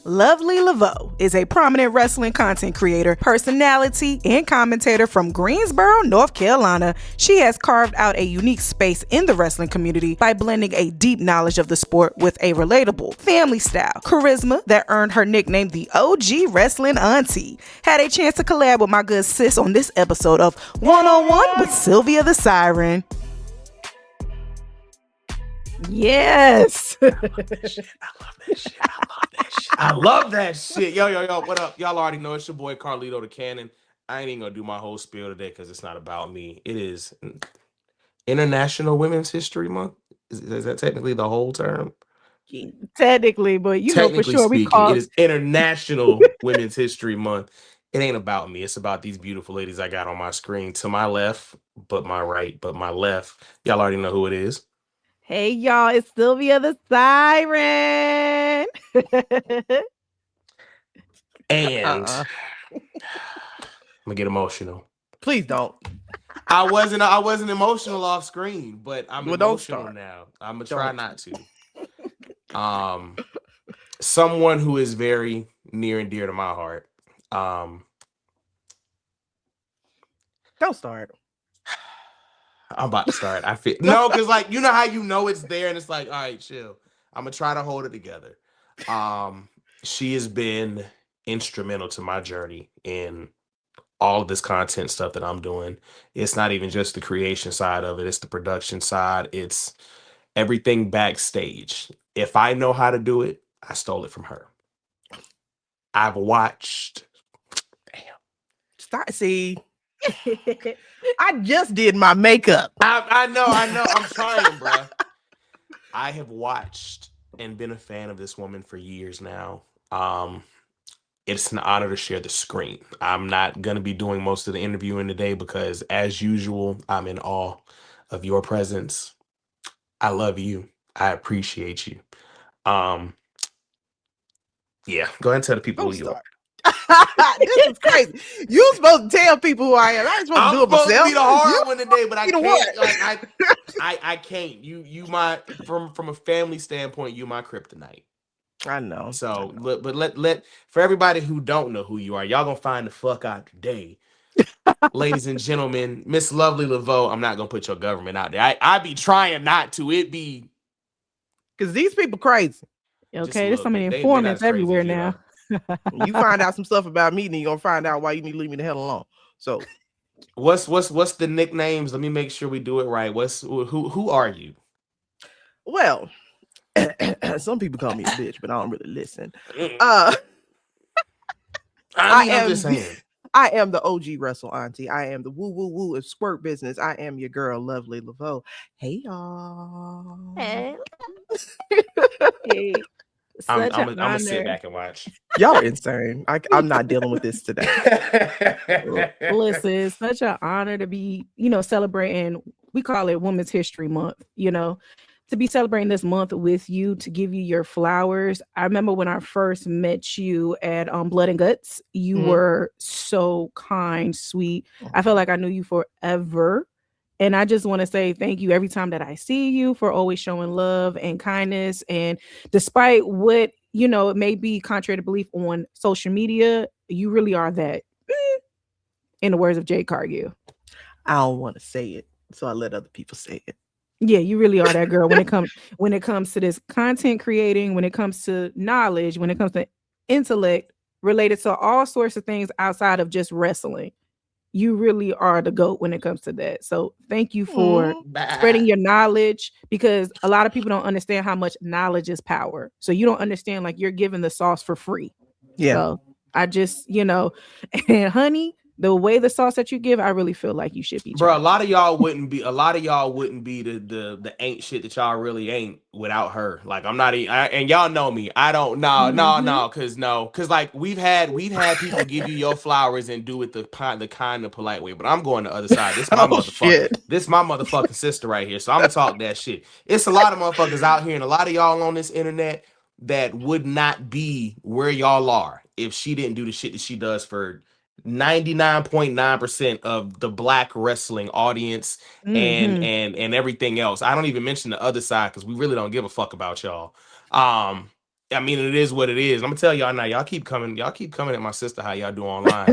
Lovely Laveau is a prominent wrestling content creator, personality, and commentator from Greensboro, North Carolina. She has carved out a unique space in the wrestling community by blending a deep knowledge of the sport with a relatable, family style charisma that earned her nickname the OG Wrestling Auntie. Had a chance to collab with my good sis on this episode of One on One with Sylvia The Siren. Yes. I love that shit. I love that shit. Yo, what up? Y'all already know it's your boy Carlito the Cannon. I ain't even gonna do my whole spiel today because it's not about me. It is International Women's History Month. Is that technically the whole term? Technically, but you know for sure speaking, we call it is International Women's History Month. It ain't about me. It's about these beautiful ladies I got on my screen. To my left, but my right, but my left. Y'all already know who it is. Hey y'all, it's Sylvia the Siren. And I'm gonna get emotional. Please don't. I wasn't emotional off screen, but I'm emotional now. I'm gonna try not to. Someone who is very near and dear to my heart. Don't start. I'm about to start. I feel no, because like you know how you know it's there, and it's like, all right, chill. I'm gonna try to hold it together. She has been instrumental to my journey in all of this content stuff that I'm doing. It's not even just the creation side of it, it's the production side, it's everything backstage. If I know how to do it, I stole it from her. I've watched. See. I just did my makeup. I know. I'm trying, bro. I have watched and been a fan of this woman for years now. It's an honor to share the screen. I'm not going to be doing most of the interviewing today because, as usual, I'm in awe of your presence. I love you. I appreciate you. Yeah, go ahead and tell the people who you are. This is crazy. You supposed to tell people who I am. I ain't supposed to do it myself. I'm supposed to be the hard one today, but I can't. Like, I can't. You my from a family standpoint, you my kryptonite. I know. So, but let for everybody who don't know who you are, y'all gonna find the fuck out today, ladies and gentlemen. Miss Lovely Laveau. I'm not gonna put your government out there. I be trying not to. It be because these people crazy. Okay, there's so many informants everywhere now. You find out some stuff about me, then you're gonna find out why you need to leave me the hell alone. So, what's the nicknames? Let me make sure we do it right. Who are you? Well, some people call me a bitch, but I don't really listen. I'm just saying. I am the OG Wrestle Auntie. I am the woo of squirt business. I am your girl, Lovely Laveau. Hey y'all. Hey. I'm gonna sit back and watch. Y'all are insane. I'm not dealing with this today. Listen, it's such an honor to be, celebrating. We call it Women's History Month, to be celebrating this month with you, to give you your flowers. I remember when I first met you at Blood and Guts, you were so kind, sweet. I felt like I knew you forever. And I just want to say thank you every time that I see you for always showing love and kindness. And despite what, it may be contrary to belief on social media, you really are that. In the words of Jade Cargill. I don't want to say it, so I let other people say it. Yeah, you really are that girl when it comes to this content creating, when it comes to knowledge, when it comes to intellect related to all sorts of things outside of just wrestling. You really are the GOAT when it comes to that. So thank you for spreading your knowledge, because a lot of people don't understand how much knowledge is power. So you don't understand, like, you're giving the sauce for free. Yeah. So I just, and honey, the way the sauce that you give, I really feel like you should be. Bro, a lot of y'all wouldn't be the ain't shit that y'all really ain't without her. Like, I'm not, and y'all know me. I don't, cause like we've had people give you your flowers and do it the kind of polite way. But I'm going the other side. This my this my motherfucking sister right here. So I'm gonna talk that shit. It's a lot of motherfuckers out here, and a lot of y'all on this internet that would not be where y'all are if she didn't do the shit that she does for 99.9% of the black wrestling audience and everything else. I don't even mention the other side because we really don't give a fuck about y'all. I mean, it is what it is. I'm gonna tell y'all now. Y'all keep coming at my sister how y'all do online.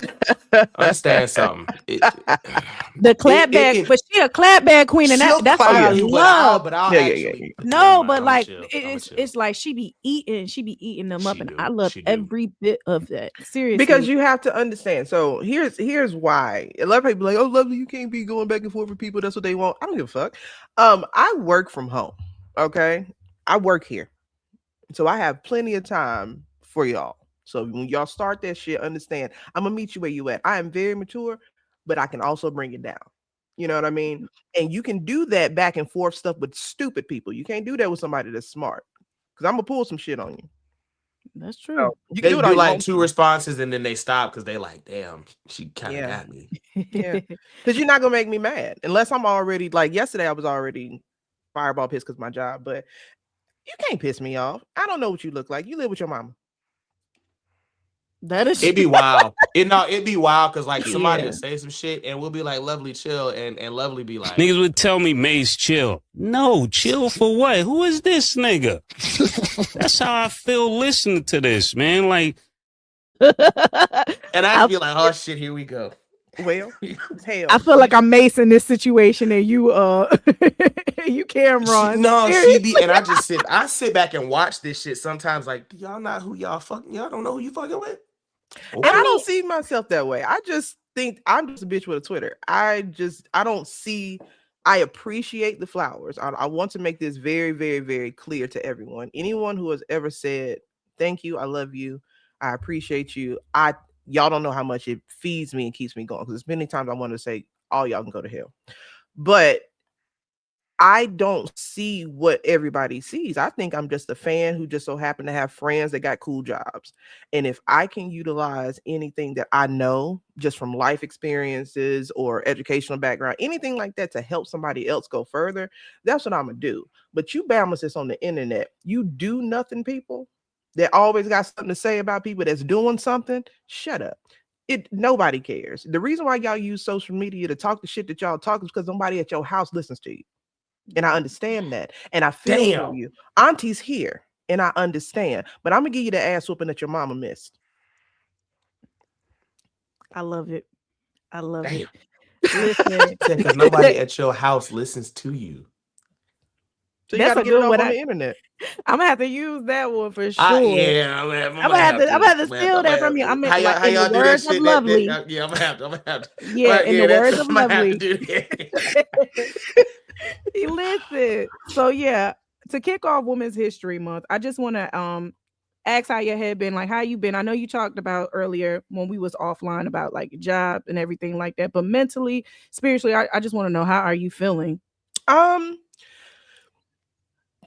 Understand something. The clapback, but she a clapback queen, and that's what I love. But I'll actually no, but like it's like she be eating them up, and I love every bit of that. Seriously, because you have to understand. So here's why. A lot of people are like, oh, Lovely, you can't be going back and forth with people. That's what they want. I don't give a fuck. I work from home. Okay, I work here. So I have plenty of time for y'all. So when y'all start that shit, understand, I'm gonna meet you where you at. I am very mature, but I can also bring it down. You know what I mean? And you can do that back and forth stuff with stupid people. You can't do that with somebody that's smart. Because I'm gonna pull some shit on you. That's true. So you can do like 2 responses and then they stop because they like, damn, she kind of got me. Yeah. Because you're not gonna make me mad unless I'm already like yesterday. I was already fireball pissed because of my job, but you can't piss me off. I don't know what you look like. You live with your mama. That is it'd be wild. It'd be wild because like somebody would say some shit and we'll be like, Lovely, chill, and Lovely be like, niggas would tell me, Mace, chill. No, chill for what? Who is this nigga? That's how I feel listening to this, man. Like, and I'd be like, oh shit, here we go. Well, hell, I feel like I'm Mace in this situation, and you you Cameron. She be, and I sit back and watch this shit sometimes. Like, do y'all not who y'all fucking? Y'all don't know who you fucking with. Okay. And I don't see myself that way. I just think I'm just a bitch with a Twitter. I don't see. I appreciate the flowers. I want to make this very, very, very clear to everyone. Anyone who has ever said thank you, I love you, I appreciate you. Y'all don't know how much it feeds me and keeps me going. Because there's many times I want to say, all y'all can go to hell. But I don't see what everybody sees. I think I'm just a fan who just so happen to have friends that got cool jobs. And if I can utilize anything that I know just from life experiences or educational background, anything like that to help somebody else go further, that's what I'm going to do. But you balance on the internet. You do nothing people that always got something to say about people that's doing something, shut up. Nobody cares. The reason why y'all use social media to talk the shit that y'all talk is because somebody at your house listens to you. And I understand that. And I feel for you. Auntie's here and I understand. But I'm going to give you the ass whooping that your mama missed. I love it. I love Damn. it. Listen. Because nobody at your house listens to you. So you got to get it up on the internet. I'm gonna have to use that one for sure. I'm gonna have to steal that from you. I mean, how y'all do that shit? Lovely. Yeah, I'm gonna have to. Yeah, in the words of Lovely. Listen. So yeah, to kick off Women's History Month, I just want to ask how your head been. Like, how you been? I know you talked about earlier when we was offline about like your job and everything like that, but mentally, spiritually, I just want to know, how are you feeling?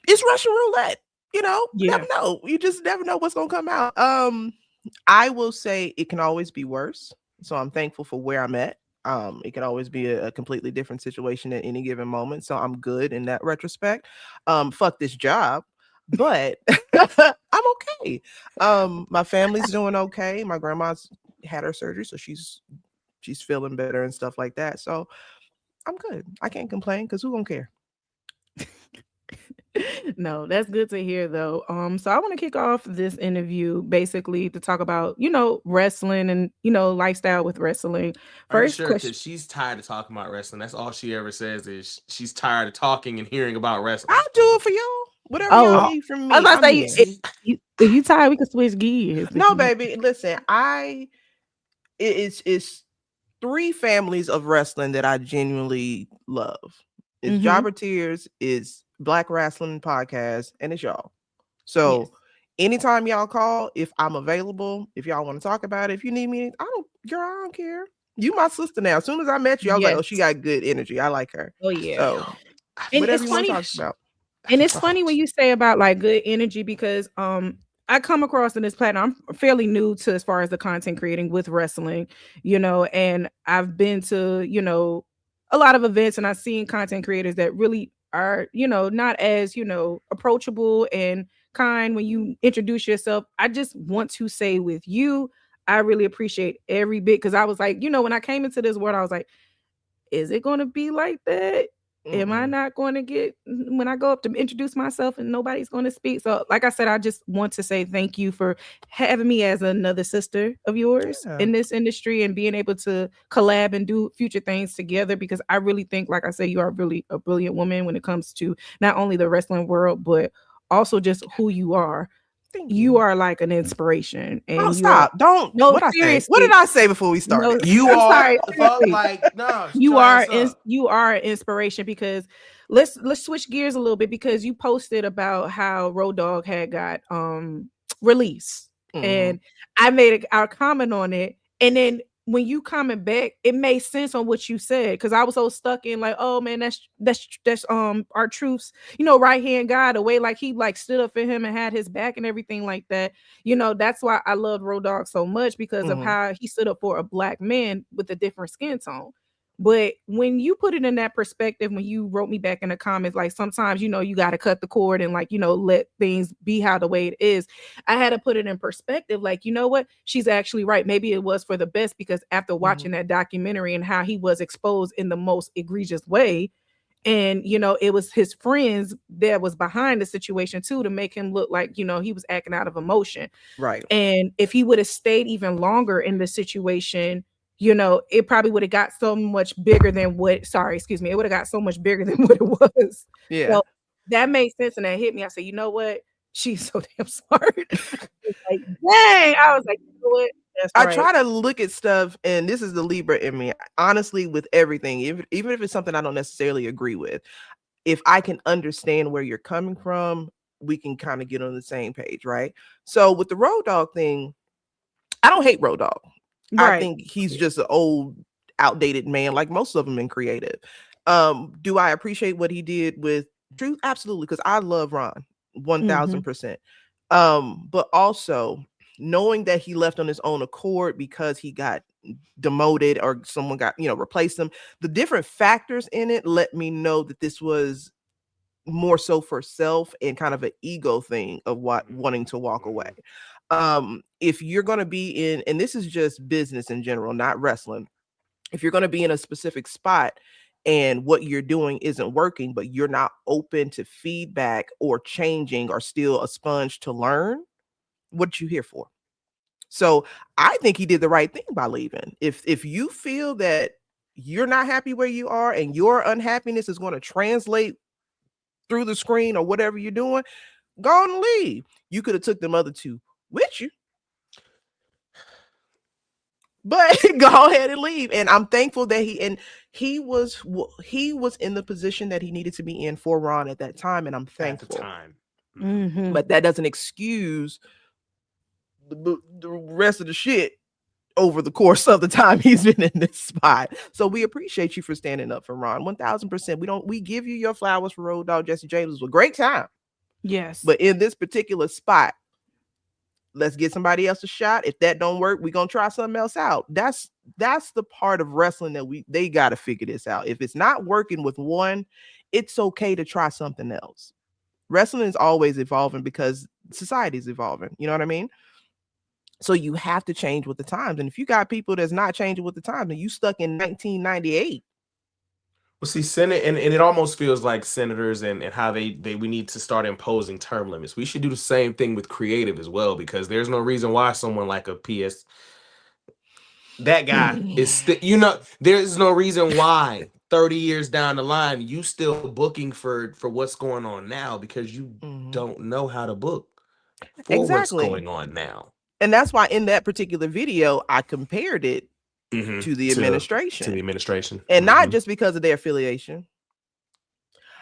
It's Russian roulette, you know. You never know. You just never know what's gonna come out. I will say it can always be worse. So I'm thankful for where I'm at. It can always be a completely different situation at any given moment. So I'm good in that retrospect. Fuck this job, but I'm okay. My family's doing okay. My grandma's had her surgery, so she's feeling better and stuff like that. So I'm good. I can't complain because who gonna care? No, that's good to hear though. So I want to kick off this interview basically to talk about, wrestling and, lifestyle with wrestling. First question. She's tired of talking about wrestling. That's all she ever says is she's tired of talking and hearing about wrestling. I'll do it for y'all. Whatever y'all need from me. I was about to say, if you tired, we can switch gears. No, baby. Listen, it's 3 families of wrestling that I genuinely love. It's Jobber Tears, it's Black Wrestling Podcast, and it's y'all. So anytime y'all call, if I'm available, if y'all want to talk about it, if you need me, I don't care. You my sister now. As soon as I met you, I was like, oh, she got good energy. I like her. Oh yeah. So and whatever it's you want funny. to talk about. And it's funny when you say about like good energy, because I come across in this platform, I'm fairly new to as far as the content creating with wrestling, and I've been to, a lot of events, and I've seen content creators that really are, not as, approachable and kind when you introduce yourself. I just want to say with you, I really appreciate every bit, because I was like, when I came into this world, I was like, is it going to be like that? Am I not going to get when I go up to introduce myself and nobody's going to speak? So, like I said, I just want to say thank you for having me as another sister of yours in this industry and being able to collab and do future things together, because I really think, like I said, you are really a brilliant woman when it comes to not only the wrestling world, but also just who you are. You are like an inspiration. And stop. Don't. No, what seriously. What did I say before we started? No, you I'm are sorry, like no. You are an inspiration, because let's switch gears a little bit, because you posted about how Road Dogg had got released, and I made a comment on it, and then when you comment back, it made sense on what you said, because I was so stuck in like, oh man, that's our truth's, right hand guy, the way like he like stood up for him and had his back and everything like that. That's why I love Road Dogg so much, because of how he stood up for a black man with a different skin tone. But when you put it in that perspective, when you wrote me back in the comments, like sometimes, you got to cut the cord and like, let things be how the way it is. I had to put it in perspective. Like, you know what? She's actually right. Maybe it was for the best, because after watching that documentary and how he was exposed in the most egregious way, and, it was his friends that was behind the situation too, to make him look like, he was acting out of emotion. Right. And if he would have stayed even longer in the situation, it probably would have got so much bigger than what, it would have got so much bigger than what it was. Yeah. So that made sense, and that hit me. I said, you know what? She's so damn smart. Like, dang. I was like, you know what? That's right. I try to look at stuff, and this is the Libra in me, honestly, with everything, even if it's something I don't necessarily agree with, if I can understand where you're coming from, we can kind of get on the same page, right? So with the Road Dogg thing, I don't hate Road Dogg. Right. I think he's just an old, outdated man, like most of them in creative. Do I appreciate what he did with Truth? Absolutely, because I love Ron 1000%. But also knowing that he left on his own accord because he got demoted or someone got, replaced him, the different factors in it let me know that this was more so for self and kind of an ego thing of wanting to walk away. If you're going to be in, and this is just business in general, not wrestling, if you're going to be in a specific spot and what you're doing isn't working, but you're not open to feedback or changing or still a sponge to learn, what you here for? So I think he did the right thing by leaving. If you feel that you're not happy where you are and your unhappiness is going to translate through the screen or whatever you're doing, go on and leave. You could have took them other two with you, but go ahead and leave. And I'm thankful that he was in the position that he needed to be in for Ron at that time, and I'm thankful. But that doesn't excuse the rest of the shit over the course of the time he's been in this spot. So we appreciate you for standing up for Ron 1000%. We give you your flowers for Road Dogg. Jesse James was a great time. Yes, but in this particular spot, let's get somebody else a shot. If that don't work, we're gonna try something else out. That's the part of wrestling that they got to figure this out. If it's not working with one, it's okay to try something else. Wrestling is always evolving because society's evolving. You know what I mean? So you have to change with the times. And if you got people that's not changing with the times, and you stuck in 1998. Well, see, Senate, and it almost feels like senators and how we need to start imposing term limits. We should do the same thing with creative as well, because there's no reason why someone like a PS, that guy is there's no reason why 30 years down the line you still booking for what's going on now, because you don't know how to book for what's going on now. And that's why in that particular video, I compared it to the administration. And not just because of their affiliation,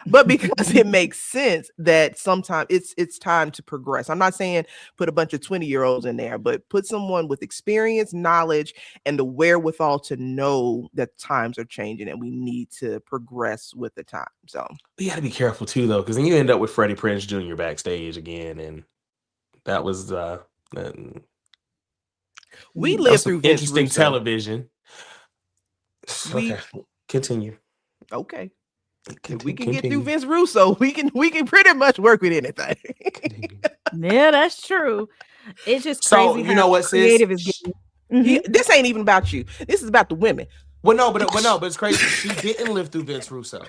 but because it makes sense that sometimes it's time to progress. I'm not saying put a bunch of 20-year-olds in there, but put someone with experience, knowledge, and the wherewithal to know that times are changing and we need to progress with the time. So you got to be careful too, though, because then you end up with Freddie Prinze Jr. backstage again, and that was we lived through interesting television. Okay, continue. Okay. If we can get through Vince Russo, we can pretty much work with anything. Yeah, that's true. It's just crazy. So you know what, creative is getting. This ain't even about you. This is about the women. Well, no, but it's crazy. She didn't live through Vince Russo.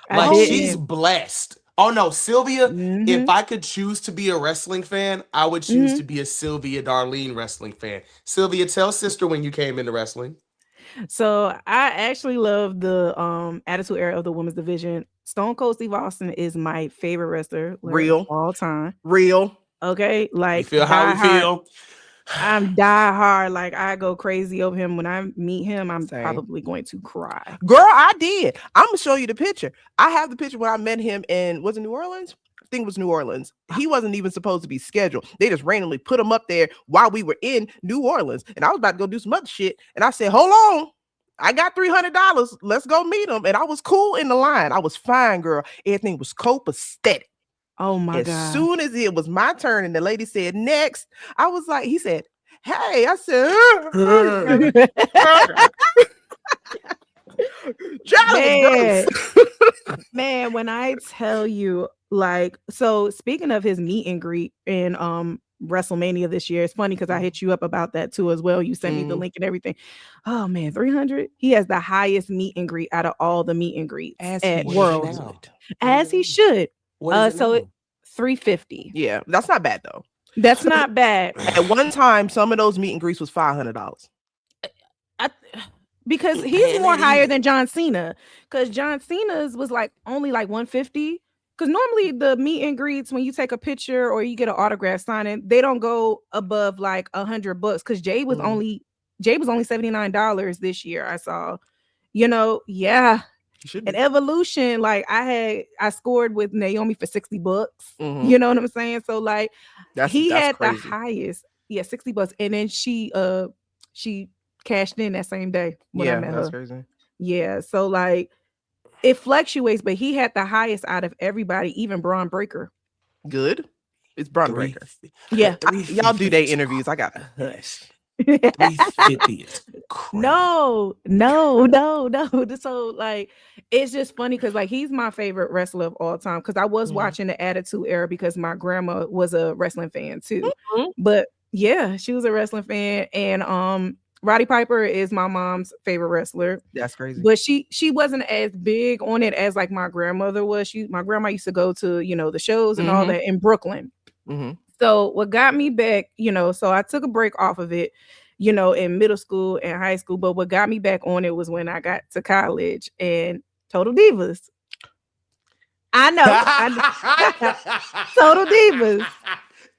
I Like she's didn't. blessed. Oh no, Sylvia, Mhm. if I could choose to be a wrestling fan, I would choose to be a Sylvia Darlene wrestling fan. Sylvia, tell sister when you came into wrestling. So I actually love the Attitude Era of the women's division. Stone Cold Steve Austin is my favorite wrestler of Real. all time. Real. Okay, You like feel how we die hard. feel? I'm die hard. Like I go crazy over him. When I meet him, I'm Same. probably going to cry. Girl, I did. I'm gonna show you the picture. I have the picture when I met him in, was it New Orleans? I think it was New Orleans. He wasn't even supposed to be scheduled. They just randomly put him up there while we were in New Orleans. And I was about to go do some other shit. And I said, hold on. I got $300. Let's go meet him. And I was cool in the line. I was fine, girl. Everything was copacetic. Oh my As god. soon as it was my turn and the lady said next, I was like, he said, hey, I said, man, when I tell you, like, so speaking of his meet and greet in WrestleMania this year, it's funny because I hit you up about that too as well. You sent me the link and everything. Oh man, 300. He has the highest meet and greet out of all the meet and greets at Worlds, as he should. So 350. Yeah, that's not bad though. That's not bad. At one time, some of those meet and greets was $500. Because he's more higher than John Cena. Because John Cena's was like only like 150. Because normally the meet and greets, when you take a picture or you get an autograph signing, they don't go above like $100. Because Jade was only $79 this year. I saw, yeah. And Evolution, like I scored with Naomi for $60. You know what I'm saying? So like that's had crazy. The highest, $60. And then she cashed in that same day when I met her. Crazy. Yeah, so like it fluctuates, but he had the highest out of everybody, even Braun Breaker. Good. It's Braun Breaker. Yeah, y'all do their interviews. I got a hush. 350 is no. So like it's just funny because like he's my favorite wrestler of all time because I was watching the Attitude Era because my grandma was a wrestling fan too. But yeah, she was a wrestling fan, and Roddy Piper is my mom's favorite wrestler. That's crazy. But she wasn't as big on it as like my grandmother was. My grandma used to go to the shows and all that in Brooklyn. So what got me back, so I took a break off of it, in middle school and high school. But what got me back on it was when I got to college and Total Divas. I know. Total Divas.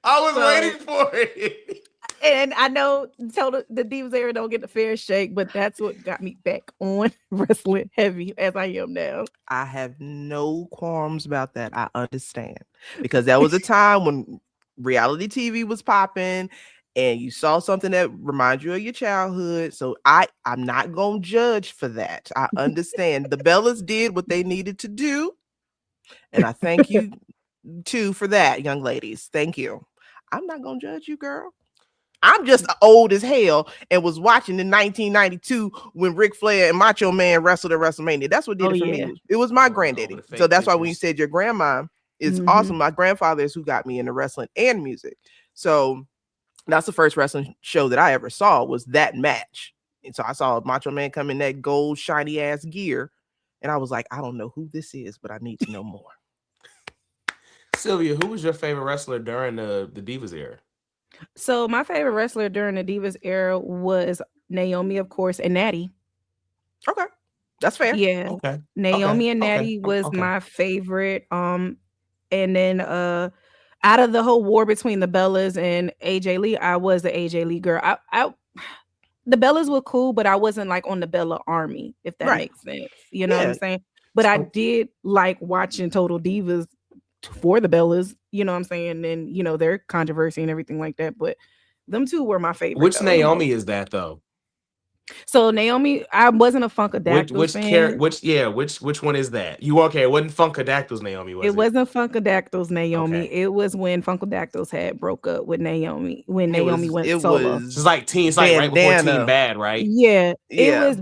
I was waiting for it. And I know the Divas era don't get the fair shake, but that's what got me back on wrestling heavy as I am now. I have no qualms about that. I understand. Because that was a time when reality TV was popping and you saw something that reminds you of your childhood. So I'm not going to judge for that. I understand. The Bellas did what they needed to do. And I thank you too for that, young ladies. Thank you. I'm not going to judge you, girl. I'm just old as hell and was watching in 1992 when Ric Flair and Macho Man wrestled at WrestleMania. That's what did it for me. It was my granddaddy. So that's why when you said your grandma is awesome, my grandfather is who got me into wrestling and music. So that's the first wrestling show that I ever saw was that match. And so I saw Macho Man come in that gold shiny ass gear. And I was like, I don't know who this is, but I need to know more. Sylvia, who was your favorite wrestler during the Divas era? So my favorite wrestler during the Divas era was Naomi, of course, and Natty. Okay. That's fair. Yeah. Okay. Naomi and Natty was my favorite. And then out of the whole war between the Bellas and AJ Lee, I was the AJ Lee girl. The Bellas were cool, but I wasn't like on the Bella army, if that makes sense. You know what I'm saying? But I did like watching Total Divas for the Bellas, you know what I'm saying? And their controversy and everything like that. But them two were my favorite. Which Naomi is that though? So Naomi, I wasn't a Funkadactyls fan. Which one is that? You okay? It wasn't Funkadactyls Naomi, was it? It wasn't Funkadactyls Naomi. Okay. It was when Funkadactyls had broke up with Naomi. When Naomi went solo. It's like right before Team Bad, right? Yeah. It was.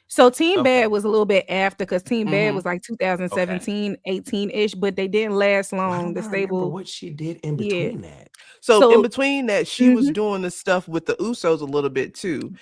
So Team Bad was a little bit after because Team Bad was like 2017, 18-ish, but they didn't last long. The stable. What she did in between that. So in between that, she was doing the stuff with the Usos a little bit too.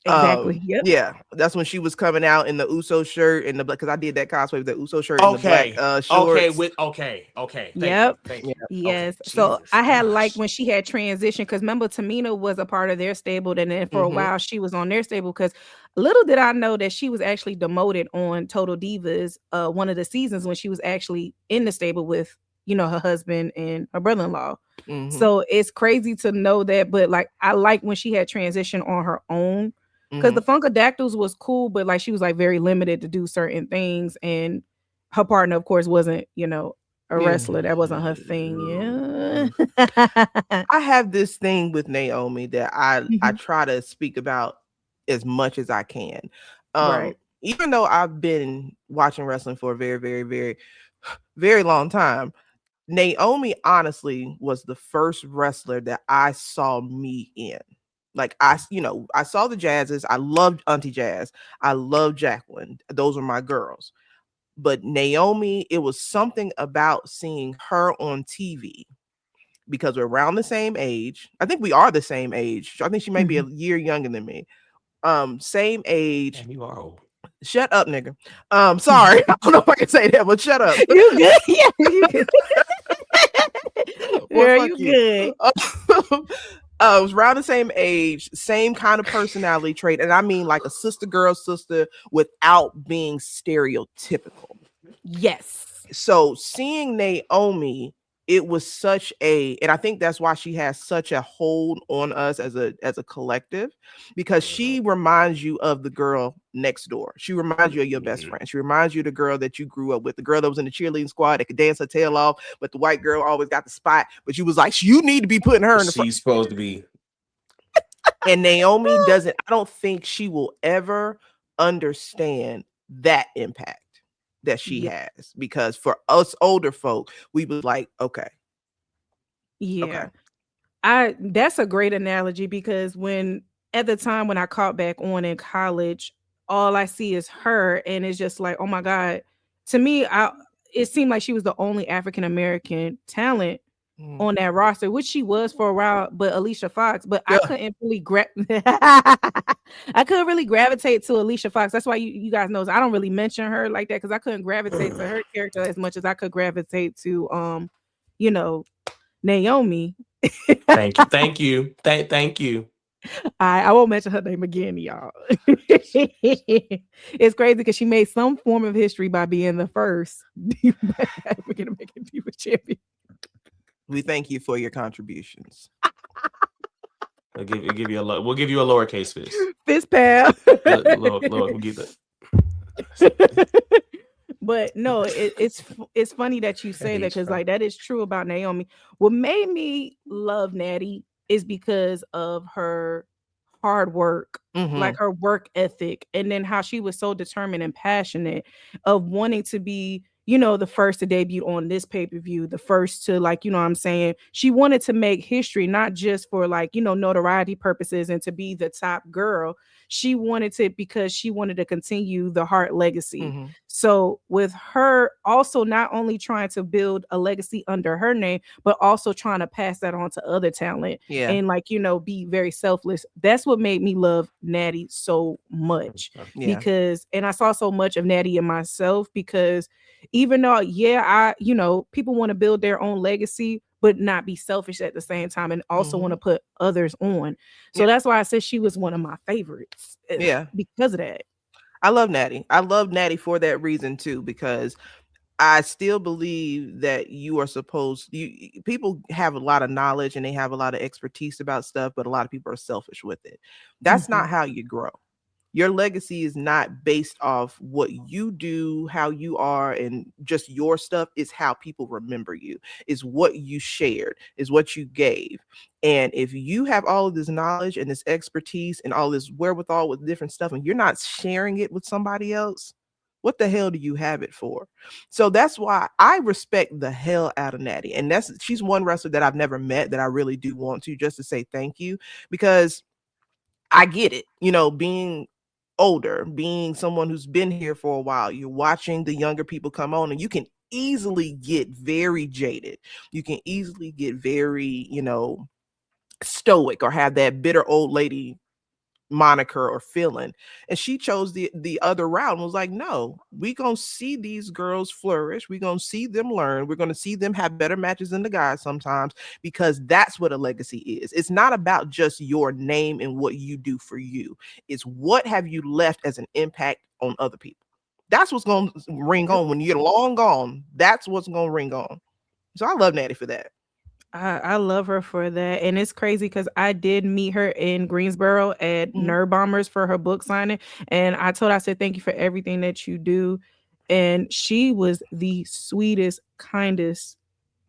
Exactly. Yep. Yeah, that's when she was coming out in the Uso shirt and the black, because I did that cosplay with the Uso shirt and the Okay. black shorts. Okay. Thank Yep. you. Thank you. Yes. Okay. So Jesus, I had like gosh. when she had transitioned, because remember Tamina was a part of their stable, and then for a while she was on their stable. Because little did I know that she was actually demoted on Total Divas, one of the seasons when she was actually in the stable with her husband and her brother-in-law. So it's crazy to know that, but like I like when she had transitioned on her own. Because the Funkadactyls was cool, but like she was like very limited to do certain things, and her partner, of course, wasn't a wrestler. That wasn't her thing. Yeah. I have this thing with Naomi that I try to speak about as much as I can. Right. Even though I've been watching wrestling for a very, very, very, very long time, Naomi honestly was the first wrestler that I saw me in. Like I saw the Jazzes. I loved Auntie Jazz. I loved Jacqueline. Those were my girls. But Naomi, it was something about seeing her on TV, because we're around the same age. I think we are the same age. I think she may be a year younger than me. Same age. Damn, you are old. Shut up, nigga. Sorry. I don't know if I can say that, but shut up. You good? Yeah, you good. Girl, you good. It was around the same age, same kind of personality trait, and I mean like a sister girl sister without being stereotypical. Yes. So seeing Naomi, it was such and I think that's why she has such a hold on us as a collective, because she reminds you of the girl next door. She reminds you of your best friend. She reminds you of the girl that you grew up with, the girl that was in the cheerleading squad that could dance her tail off, but the white girl always got the spot. But you was like, you need to be putting her in the front. She's supposed to be. And Naomi doesn't. I don't think she will ever understand that impact that she has, because for us older folk, we was like, okay. Yeah. Okay. That's a great analogy, because at the time when I caught back on in college, all I see is her, and it's just like, oh my God. To me, it seemed like she was the only African American talent on that roster, which she was for a while, but Alicia Fox, but I couldn't really I couldn't really gravitate to Alicia Fox. That's why you guys know I don't really mention her like that, because I couldn't gravitate to her character as much as I could gravitate to Naomi. Thank you. I won't mention her name again, y'all. It's crazy because she made some form of history by being the first African American Diva champion. We thank you for your contributions. We'll give you a lowercase fist. Fist pal. We'll give that. But no, it's funny that you say that, because like that is true about Naomi. What made me love Natty is because of her hard work, like her work ethic, and then how she was so determined and passionate of wanting to be the first to debut on this pay-per-view, the first to, like, what I'm saying, she wanted to make history, not just for like, notoriety purposes and to be the top girl. She wanted to, because she wanted to continue the Hart legacy. So with her also not only trying to build a legacy under her name, but also trying to pass that on to other talent and like, be very selfless. That's what made me love Natty so much, because, and I saw so much of Natty in myself, because even though, people want to build their own legacy, but not be selfish at the same time, and also want to put others on. So that's why I said she was one of my favorites. Because of that. I love Natty. I love Natty for that reason too, because I still believe that people have a lot of knowledge and they have a lot of expertise about stuff, but a lot of people are selfish with it. That's not how you grow. Your legacy is not based off what you do, how you are, and just your stuff. Is how people remember you, is what you shared, is what you gave. And if you have all of this knowledge and this expertise and all this wherewithal with different stuff, and you're not sharing it with somebody else, what the hell do you have it for? So that's why I respect the hell out of Natty. And she's one wrestler that I've never met that I really do want to, just to say thank you, because I get it, being older, being someone who's been here for a while, you're watching the younger people come on, and you can easily get very jaded. You can easily get very, stoic, or have that bitter old lady moniker or feeling, and she chose the other route and was like, no, we gonna see these girls flourish, we gonna see them learn, we're gonna see them have better matches than the guys sometimes, because that's what a legacy is. It's not about just your name and what you do for you, it's what have you left as an impact on other people. That's what's gonna ring on when you're long gone. That's what's gonna ring on. So I love Natty for that. I love her for that. And it's crazy because I did meet her in Greensboro at Nerd Bombers for her book signing. And I told her, I said, thank you for everything that you do. And she was the sweetest, kindest,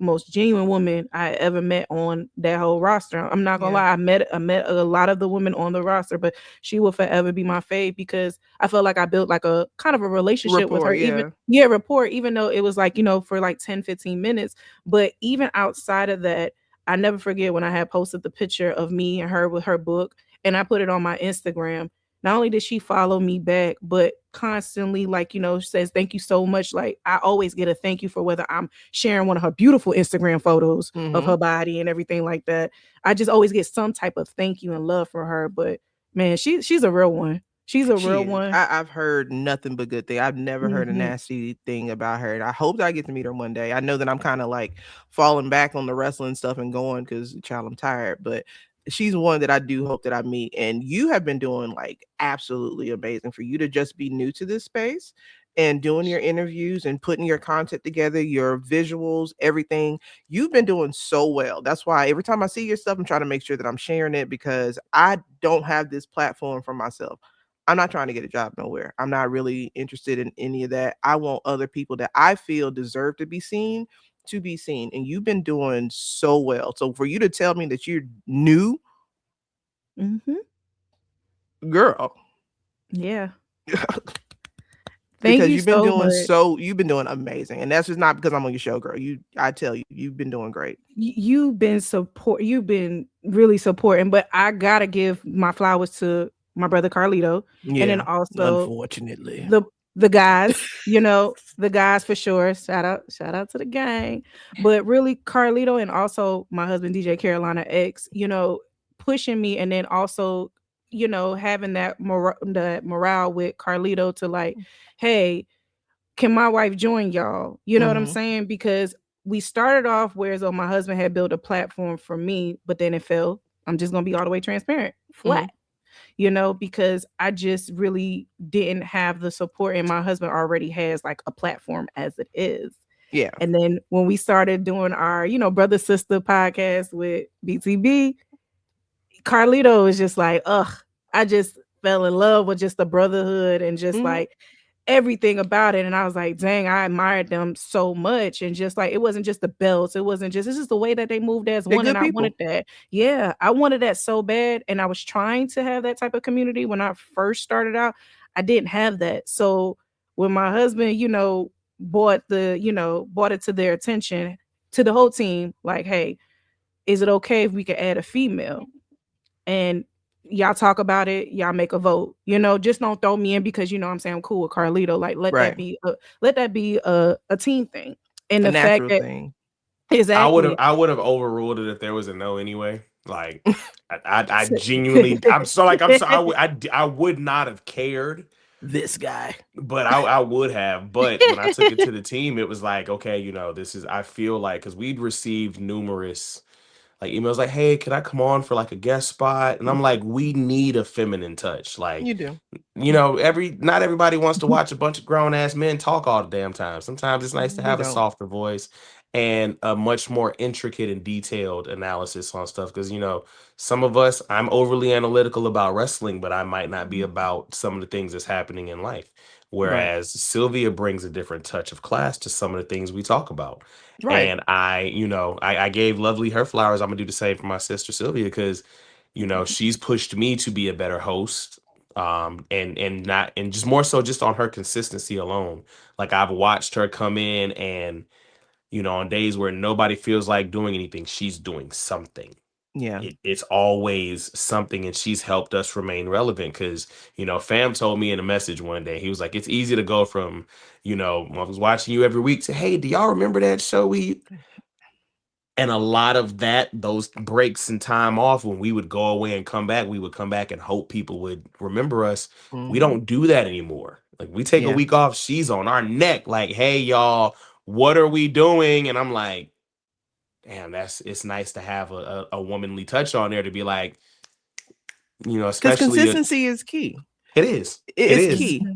most genuine woman I ever met on that whole roster. I'm not gonna lie, I met a lot of the women on the roster, but she will forever be my fave because I felt like I built like a kind of a relationship with her. Rapport, even though it was like, for like 10-15 minutes. But even outside of that, I never forget when I had posted the picture of me and her with her book and I put it on my Instagram. Not only did she follow me back, but constantly, like, says, thank you so much. Like, I always get a thank you for whether I'm sharing one of her beautiful Instagram photos of her body and everything like that. I just always get some type of thank you and love for her. But man, she's a real one. She's a real one. I've heard nothing but good things. I've never heard a nasty thing about her. And I hope that I get to meet her one day. I know that I'm kind of like falling back on the wrestling stuff and going because, child, I'm tired. But she's one that I do hope that I meet. And you have been doing like absolutely amazing for you to just be new to this space and doing your interviews and putting your content together, your visuals, everything. You've been doing so well. That's why every time I see your stuff, I'm trying to make sure that I'm sharing it because I don't have this platform for myself. I'm not trying to get a job nowhere. I'm not really interested in any of that. I want other people that I feel deserve to be seen. And you've been doing so well. So for you to tell me that you're new, girl. Yeah. Because you've been doing amazing. And that's just not because I'm on your show, girl. I tell you, you've been doing great. You've been really supporting, but I gotta give my flowers to my brother Carlito. And then also unfortunately the guys, the guys for sure. Shout out to the gang. But really Carlito and also my husband DJ Carolina X, pushing me, and then also having that morale with Carlito to like, hey, can my wife join y'all? You know what I'm saying? Because we started off whereas my husband had built a platform for me, but then it fell. I'm just gonna be all the way transparent, flat. Because I just really didn't have the support, and my husband already has like a platform as it is. Yeah. And then when we started doing our, brother sister podcast with BTB, Carlito is just like, I just fell in love with just the brotherhood and just like everything about it. And I was like, dang, I admired them so much. And just like, it wasn't just the belts. It's just the way that they moved as one. And I wanted that. Yeah, I wanted that so bad. And I was trying to have that type of community when I first started out. I didn't have that. So when my husband, brought it to their attention, to the whole team, like, hey, is it okay if we could add a female? And y'all talk about it, y'all make a vote, just don't throw me in because I'm saying I'm cool with Carlito. Like let that be a team thing. And the fact that thing. Exactly. I would have overruled it if there was a no anyway. Like I genuinely I would not have cared. This guy. But I would have. But when I took it to the team, it was like, okay, I feel like because we'd received numerous like emails like, hey, can I come on for like a guest spot? And I'm like, we need a feminine touch. Like, you do. Not everybody wants to watch a bunch of grown ass men talk all the damn time. Sometimes it's nice to have a softer voice and a much more intricate and detailed analysis on stuff. Because, some of us, I'm overly analytical about wrestling, but I might not be about some of the things that's happening in life. Whereas Sylvia brings a different touch of class to some of the things we talk about. Right. And I gave Lovely her flowers. I'm gonna do the same for my sister Sylvia because, she's pushed me to be a better host. And just more so just on her consistency alone. Like I've watched her come in and, on days where nobody feels like doing anything, she's doing something. Yeah, it's always something, and she's helped us remain relevant because Fam told me in a message one day, he was like, it's easy to go from I was watching you every week to, hey, do y'all remember that show And a lot of that, those breaks and time off when we would go away and come back, we would come back and hope people would remember us. We don't do that anymore. Like we take a week off, she's on our neck like, hey y'all, what are we doing? And I'm like, damn, it's nice to have a womanly touch on there to be like, you know, Because especially consistency is key. it is. It is key.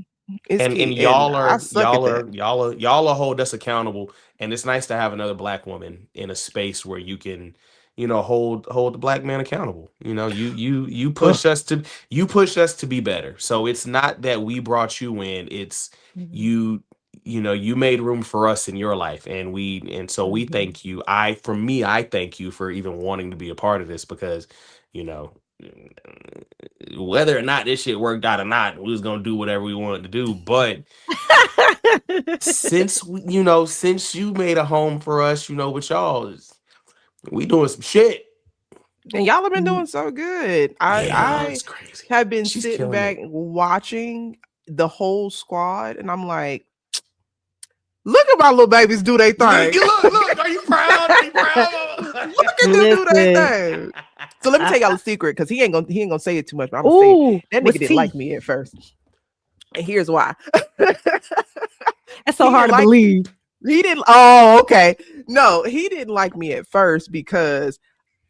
It's And key. y'all I are suck at that. y'all hold us accountable, and it's nice to have another black woman in a space where you can, you know, hold the black man accountable. You know, you push us to be better. So it's not that we brought you in, it's you know, you made room for us in your life, and so we thank you. I thank you for even wanting to be a part of this, because, you know, whether or not this shit worked out or not, we was gonna do whatever we wanted to do. But since you made a home for us, you know, with y'all, we doing some shit. And y'all have been doing so good. I it's crazy. have been She's sitting killing back watching the whole squad, and I'm like, look at my little babies do they thing. Look, are you proud? Are you proud? Look at them do they thing. So let me tell y'all a secret, because he ain't gonna say it too much, but I'm gonna say it. That nigga didn't like me at first. And here's why. That's so hard to believe. He didn't. Oh, okay. No, he didn't like me at first because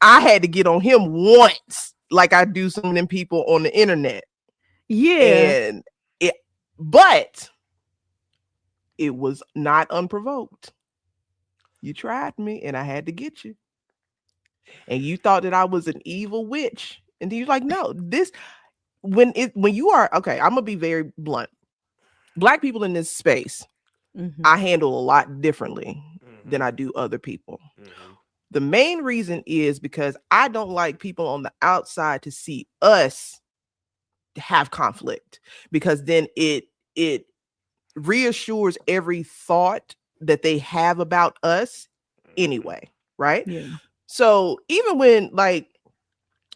I had to get on him once, like I do some of them people on the internet. Yeah. But it was not unprovoked. You tried me, and I had to get you. And you thought that I was an evil witch, and then you're like, no, when you are okay. I'm gonna be very blunt. Black people in this space, I handle a lot differently than I do other people. The main reason is because I don't like people on the outside to see us have conflict, because then it reassures every thought that they have about us anyway, right? Yeah. So even when, like,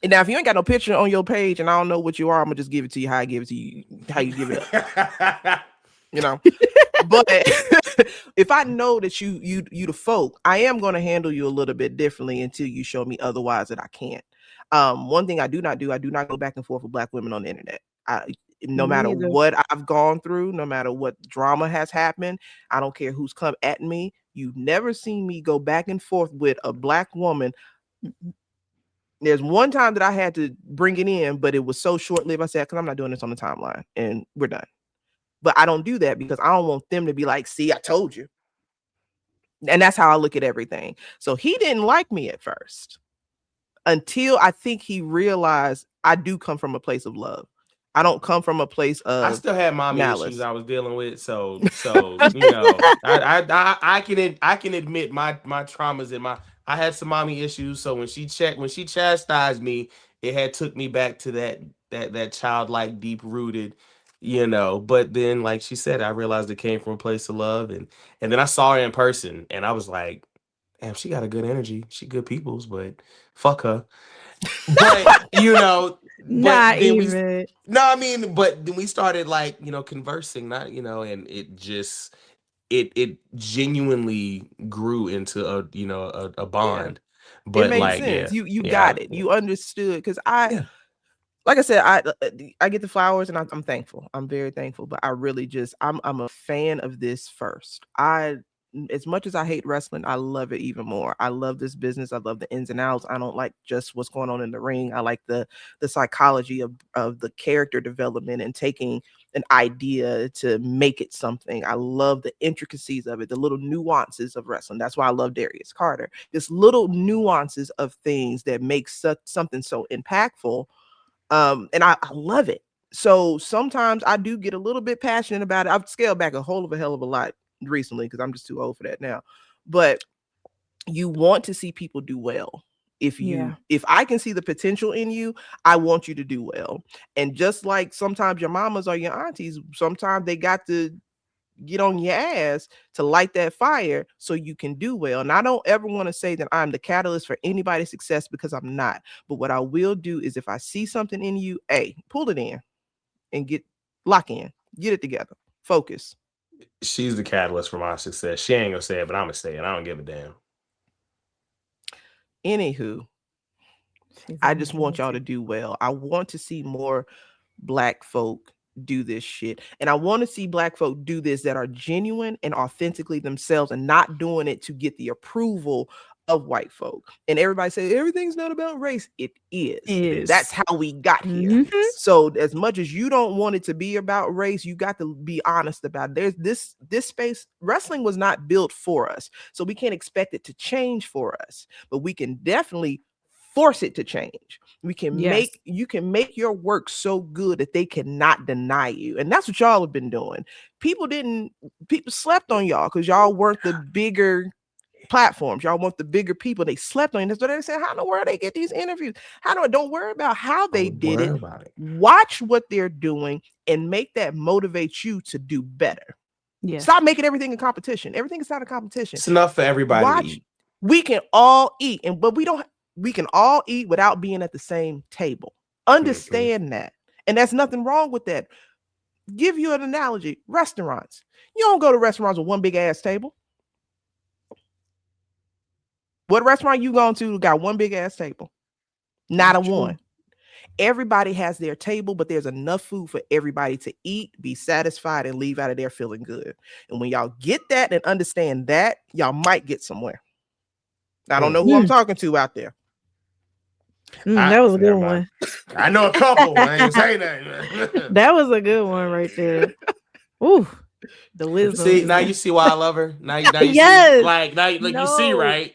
and now if you ain't got no picture on your page and I don't know what you are, I'm gonna just give it to you how I give it to you, how you give it up. You know, but if I know that you the folk, I am going to handle you a little bit differently until you show me otherwise that I can't. One thing I do not go back and forth with black women on the internet. No matter what I've gone through, no matter what drama has happened, I don't care who's come at me. You've never seen me go back and forth with a black woman. There's one time that I had to bring it in, but it was so short-lived. I said, because I'm not doing this on the timeline, and we're done. But I don't do that because I don't want them to be like, see, I told you. And that's how I look at everything. So he didn't like me at first until I think he realized I do come from a place of love. I don't come from a place of I still had mommy malice. issues I was dealing with. So you know, I can admit my traumas and I had some mommy issues. So when she chastised me, it had took me back to that childlike, deep rooted, you know. But then, like she said, I realized it came from a place of love, and then I saw her in person, and I was like, damn, she got a good energy. She good peoples, but fuck her. But you know, not even. I mean, but then we started, like, you know, conversing, not, you know, and it just it genuinely grew into a bond. But it made like, sense. You got it. You understood, because like I said, I get the flowers and I'm thankful. I'm very thankful, but I really just I'm a fan of this first. As much as I hate wrestling, I love it even more. I love this business. I love the ins and outs. I don't like just what's going on in the ring. I like the psychology of the character development and taking an idea to make it something. I love the intricacies of it, the little nuances of wrestling. That's why I love Darius Carter. This little nuances of things that make something so impactful. And I love it. So sometimes I do get a little bit passionate about it. I've scaled back a hell of a lot recently because I'm just too old for that now. But you want to see people do well. If I can see the potential in you, I want you to do well. And just like sometimes your mamas or your aunties, sometimes they got to get on your ass to light that fire so you can do well. And I don't ever want to say that I'm the catalyst for anybody's success, because I'm not. But what I will do is, if I see something in you, pull it in and lock in, get it together, focus. She's the catalyst for my success. She ain't gonna say it, but I'm gonna say it. I don't give a damn. Anywho, I just want y'all to do well. I want to see more Black folk do this shit. And I want to see Black folk do this that are genuine and authentically themselves and not doing it to get the approval of white folk. And everybody says everything's not about race. It is. That's how we got here. Mm-hmm. So as much as you don't want it to be about race, you got to be honest about it. There's this space. Wrestling was not built for us. So we can't expect it to change for us, but we can definitely force it to change. We can you can make your work so good that they cannot deny you. And that's what y'all have been doing. People slept on y'all because y'all weren't the bigger platforms. Y'all want the bigger people. They slept on you. That's what they said. How in the world they get these interviews? Don't worry about how they did it. Watch what they're doing and make that motivate you to do better. Yeah. Stop making everything a competition. Everything is not a competition. It's enough for everybody to eat. We can all eat, but we can all eat without being at the same table. Understand that. And there's nothing wrong with that. Give you an analogy. Restaurants. You don't go to restaurants with one big ass table. What restaurant you going to got one big ass table? Not a one. Everybody has their table, but there's enough food for everybody to eat, be satisfied, and leave out of there feeling good. And when y'all get that and understand that, y'all might get somewhere. I don't know who I'm talking to out there. That was a good one. I know a couple. I ain't say that. That was a good one right there. Ooh, the wisdom. See, now you see why I love her. Now you yes. see, like you see, right?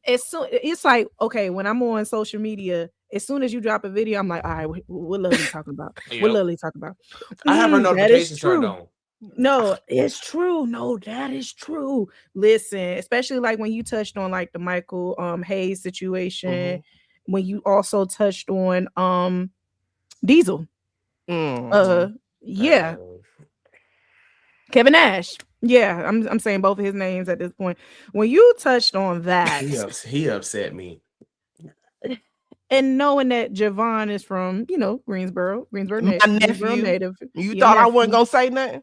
It's like, okay, when I'm on social media, as soon as you drop a video, I'm like, all right, what Lovely talking about? Yep. What Lovely talking about? I have her notifications turned on. No, it's true. No, that is true. Listen, especially like when you touched on like the Michael Hayes situation, when you also touched on Diesel. Yeah. Kevin Nash. Yeah, I'm saying both of his names at this point. When you touched on that, he upset me. And knowing that Javon is from, Greensboro native. You thought I wasn't gonna say nothing?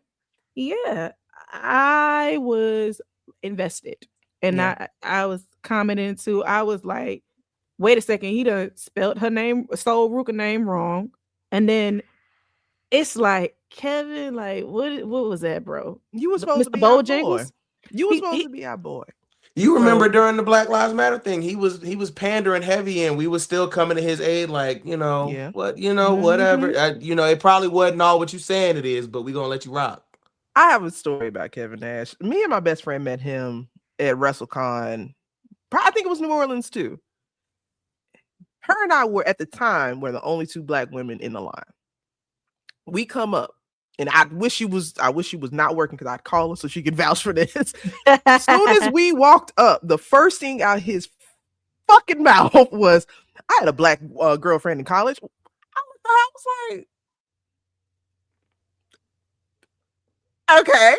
Yeah, I was invested, and I was commenting too. I was like, wait a second, he done spelled her name, Soul Ruka name wrong, and then it's like, Kevin, like, what was that, bro? You were supposed to be Bojangles? our boy. You were supposed to be our boy. You remember during the Black Lives Matter thing, he was pandering heavy, and we was still coming to his aid, like, whatever. It probably wasn't all what you saying it is, but we gonna let you rock. I have a story about Kevin Nash. Me and my best friend met him at WrestleCon. I think it was New Orleans too. Her and I were at the time the only two Black women in the line. We come up. And I wish she was not working because I'd call her so she could vouch for this. As soon as we walked up, the first thing out his fucking mouth was, I had a Black girlfriend in college. I was like, okay.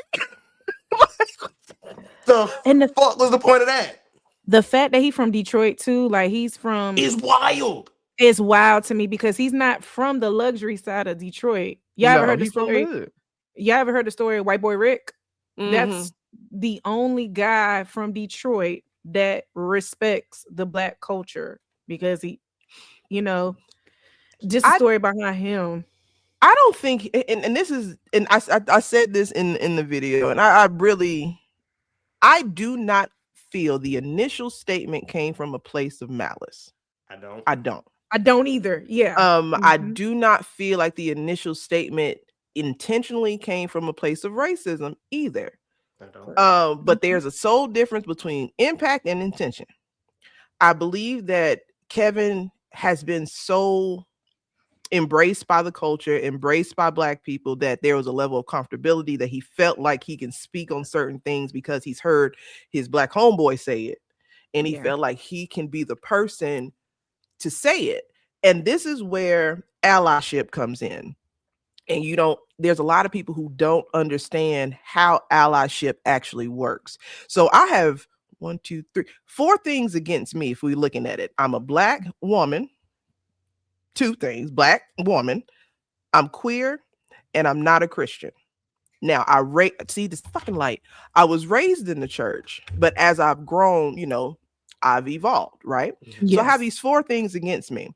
The fuck was the point of that? The fact that he's from Detroit too, like he's from, is wild. It's wild to me because he's not from the luxury side of Detroit. Y'all ever heard the story? Y'all ever heard the story of White Boy Rick? That's the only guy from Detroit that respects the Black culture because he, just a story behind him. I don't think, and this is, and I said this in the video, and I do not feel the initial statement came from a place of malice. I don't either. Yeah. I do not feel like the initial statement intentionally came from a place of racism either. But there's a soul difference between impact and intention. I believe that Kevin has been so embraced by the culture, embraced by Black people, that there was a level of comfortability that he felt like he can speak on certain things because he's heard his Black homeboy say it. And he felt like he can be the person to say it. And this is where allyship comes in. And there's a lot of people who don't understand how allyship actually works. So I have 4 things against me if we're looking at it. I'm a Black woman. 2 things. Black woman. I'm queer, and I'm not a Christian. Now, see this fucking light. I was raised in the church, but as I've grown, I've evolved, right? Mhm. So I have Yes. these 4 things against me.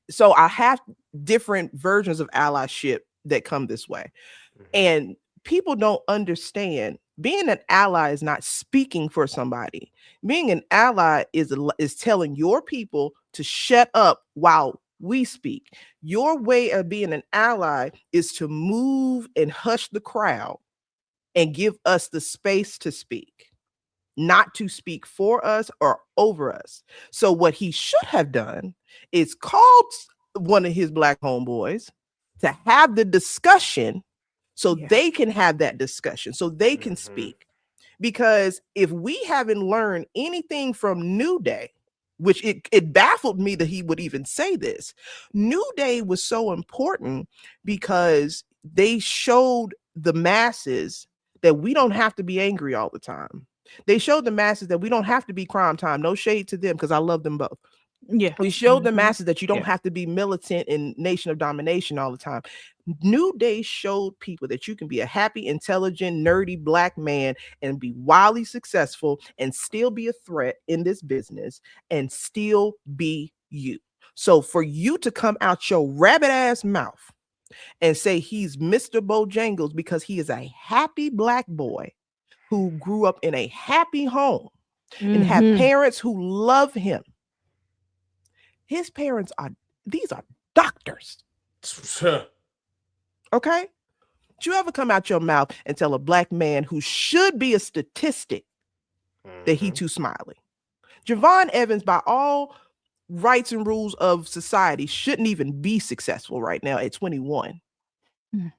So I have different versions of allyship that come this way. Mhm. And people don't understand being an ally is not speaking for somebody. Being an ally is telling your people to shut up while we speak. Your way of being an ally is to move and hush the crowd and give us the space to speak, not to speak for us or over us. So what he should have done is called one of his black homeboys to have the discussion so Yeah. they can have that discussion, so they can Mhm. speak. Because if we haven't learned anything from New Day, which it baffled me that he would even say this, New Day was so important because they showed the masses that we don't have to be angry all the time. They showed the masses that we don't have to be crime time. No shade to them because I love them both. Yeah. We showed the Mhm. masses that you don't Yeah. have to be militant in Nation of Domination all the time. New Day showed people that you can be a happy, intelligent, nerdy black man and be wildly successful and still be a threat in this business and still be you. So for you to come out your rabbit ass mouth and say he's Mr. Bojangles because he is a happy black boy who grew up in a happy home and have Mhm. parents who love him. His parents these are doctors. Okay? Did you ever come out your mouth and tell a black man who should be a statistic that he Mhm. too smiley? Javon Evans, by all rights and rules of society, shouldn't even be successful right now at 21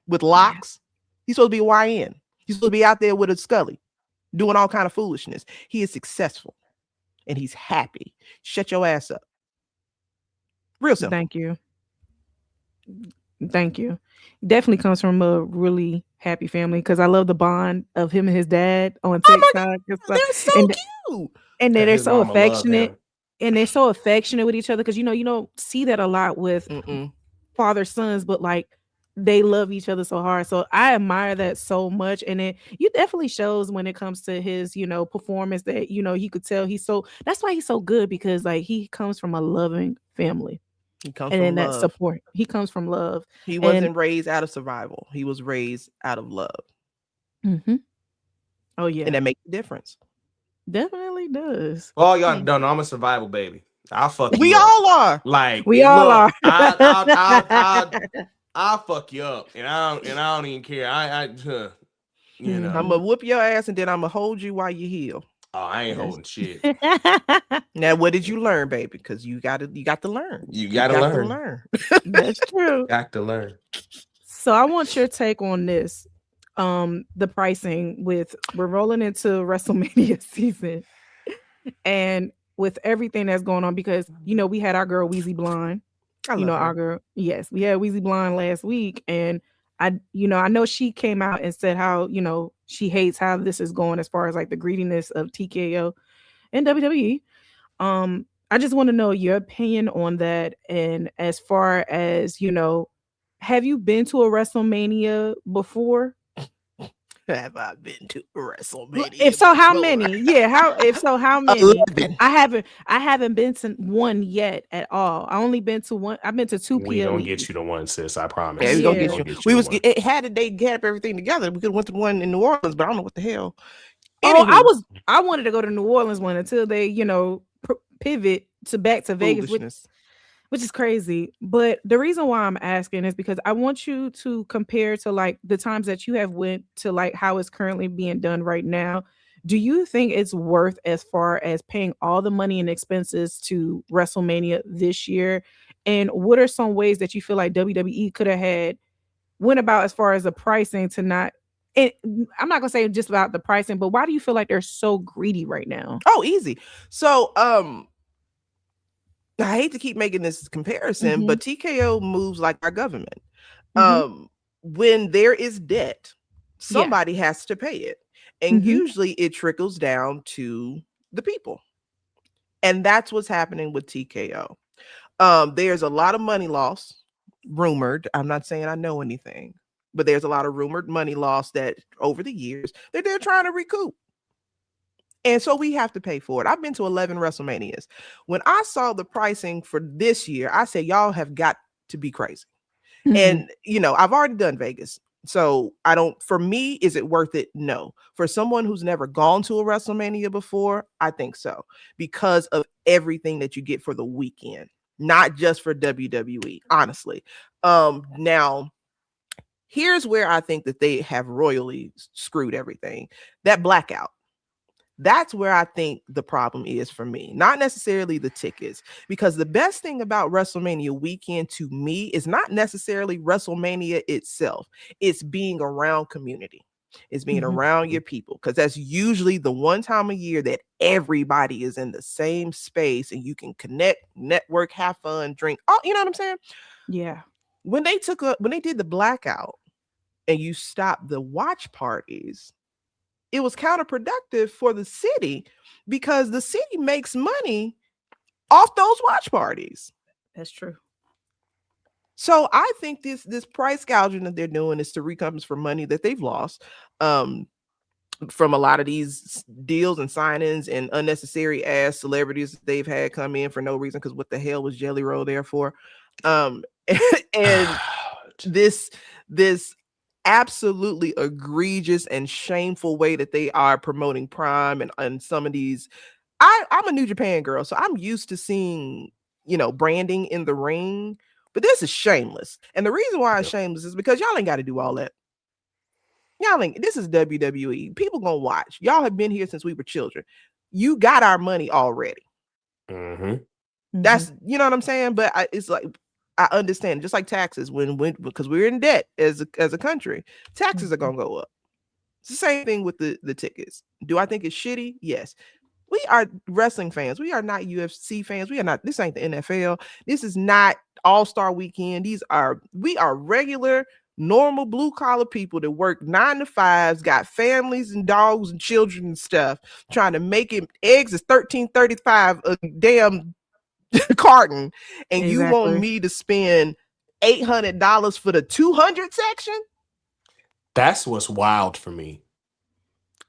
with locks. He's supposed to be a YN. He's supposed to be out there with a Scully doing all kind of foolishness. He is successful and he's happy. Shut your ass up. Real simple. Thank you. Thank you. Definitely comes from a really happy family because I love the bond of him and his dad on Oh my TikTok. and stuff. They're so And cute. and Yeah, they're his so mama love affectionate. him. And they're so affectionate with each other because you don't see that a lot with Mm-mm. father sons, but like they love each other so hard. So I admire that so much. And it definitely shows when it comes to his, performance that, you could tell that's why he's so good because like he comes from a loving family. He comes And from then that love. support. He comes from love. He And wasn't raised out of survival. He was raised out of love. Mhm. Oh yeah. And that makes a difference. Definitely does. Well, y'all don't know I'm a survival baby. I'll fuck you We up. all are. Like We all look, are. I'll fuck you up, and I don't even care. You know. I'm gonna whoop your ass and then I'm gonna hold you while you heal. Oh, I ain't Yes. holding shit. Now, what did you learn, baby? Because you got to learn. You gotta learn. That's true. Got to learn. So I want your take on this. The pricing we're rolling into WrestleMania season and with everything that's going on because we had our girl Weezy Blonde. I love her. Our girl. Yes, we had Weezy Blonde last week and I know she came out and said how, she hates how this is going as far as like the greediness of TKO and WWE. I just want to know your opinion on that. And as far as, have you been to a WrestleMania before? Have I been to WrestleMania? If so, how before? many? Yeah, how many? 11. I haven't been to one yet at all. I only been to one. I've been to two We gonna PLEs. get you to one, sis. I promise. Yeah, we gonna Yeah. get you. Gonna We was to one. it had they get up everything together. We could have went to one in New Orleans, but I don't know what the hell. Oh, Anywho, I wanted to go to New Orleans one until they, pivot back to Vegas, foolishness. which is crazy. But the reason why I'm asking is because I want you to compare to like the times that you have went to like how it's currently being done right now. Do you think it's worth as far as paying all the money and expenses to WrestleMania this year? And what are some ways that you feel like WWE could have went about as far as the pricing to not? And I'm not gonna say just about the pricing, but why do you feel like they're so greedy right now? Oh, easy. So, I hate to keep making this comparison, but TKO moves like our government. When there is debt, somebody has to pay it. And usually it trickles down to the people. And that's what's happening with TKO. There's a lot of money loss, rumored. I'm not saying I know anything, but there's a lot of rumored money loss that over the years that they're trying to recoup. And so we have to pay for it. I've been to 11 WrestleManias. When I saw the pricing for this year, I said, y'all have got to be crazy. And, I've already done Vegas. So for me, is it worth it? No. For someone who's never gone to a WrestleMania before, I think so, because of everything that you get for the weekend, not just for WWE, honestly. Now, here's where I think that they have royally screwed everything. That blackout. That's where I think the problem is for me, not necessarily the tickets, because the best thing about WrestleMania weekend to me is not necessarily WrestleMania itself. It's being around community. It's being around your people, because that's usually the one time a year that everybody is in the same space and you can connect, network, have fun, drink. Oh, you know what I'm saying? Yeah. When they did the blackout and you stopped the watch parties, it was counterproductive for the city, because the city makes money off those watch parties. That's true. So I think this price gouging that they're doing is to recompense for money that they've lost from a lot of these deals and sign-ins and unnecessary ass celebrities that they've had come in for no reason, because what the hell was Jelly Roll there for? And this absolutely egregious and shameful way that they are promoting Prime and some of these. I'm a New Japan girl, so I'm used to seeing, branding in the ring, but this is shameless. And the reason why it's shameless is because y'all ain't got to do all that. This is WWE. People gonna watch. Y'all have been here since we were children. You got our money already. That's, you know what I'm saying? But it's like, I understand, just like taxes, because we're in debt as a country, taxes are gonna go up. It's the same thing with the tickets. Do I think it's shitty? Yes. We are wrestling fans. We are not UFC fans. We are not. This ain't the NFL. This is not All-Star Weekend. We are regular, normal, blue collar people that work 9 to 5s, got families and dogs and children and stuff, trying to make it. Eggs is $13.35 a damn carton, and you want me to spend $800 for the 200 section? That's what's wild for me.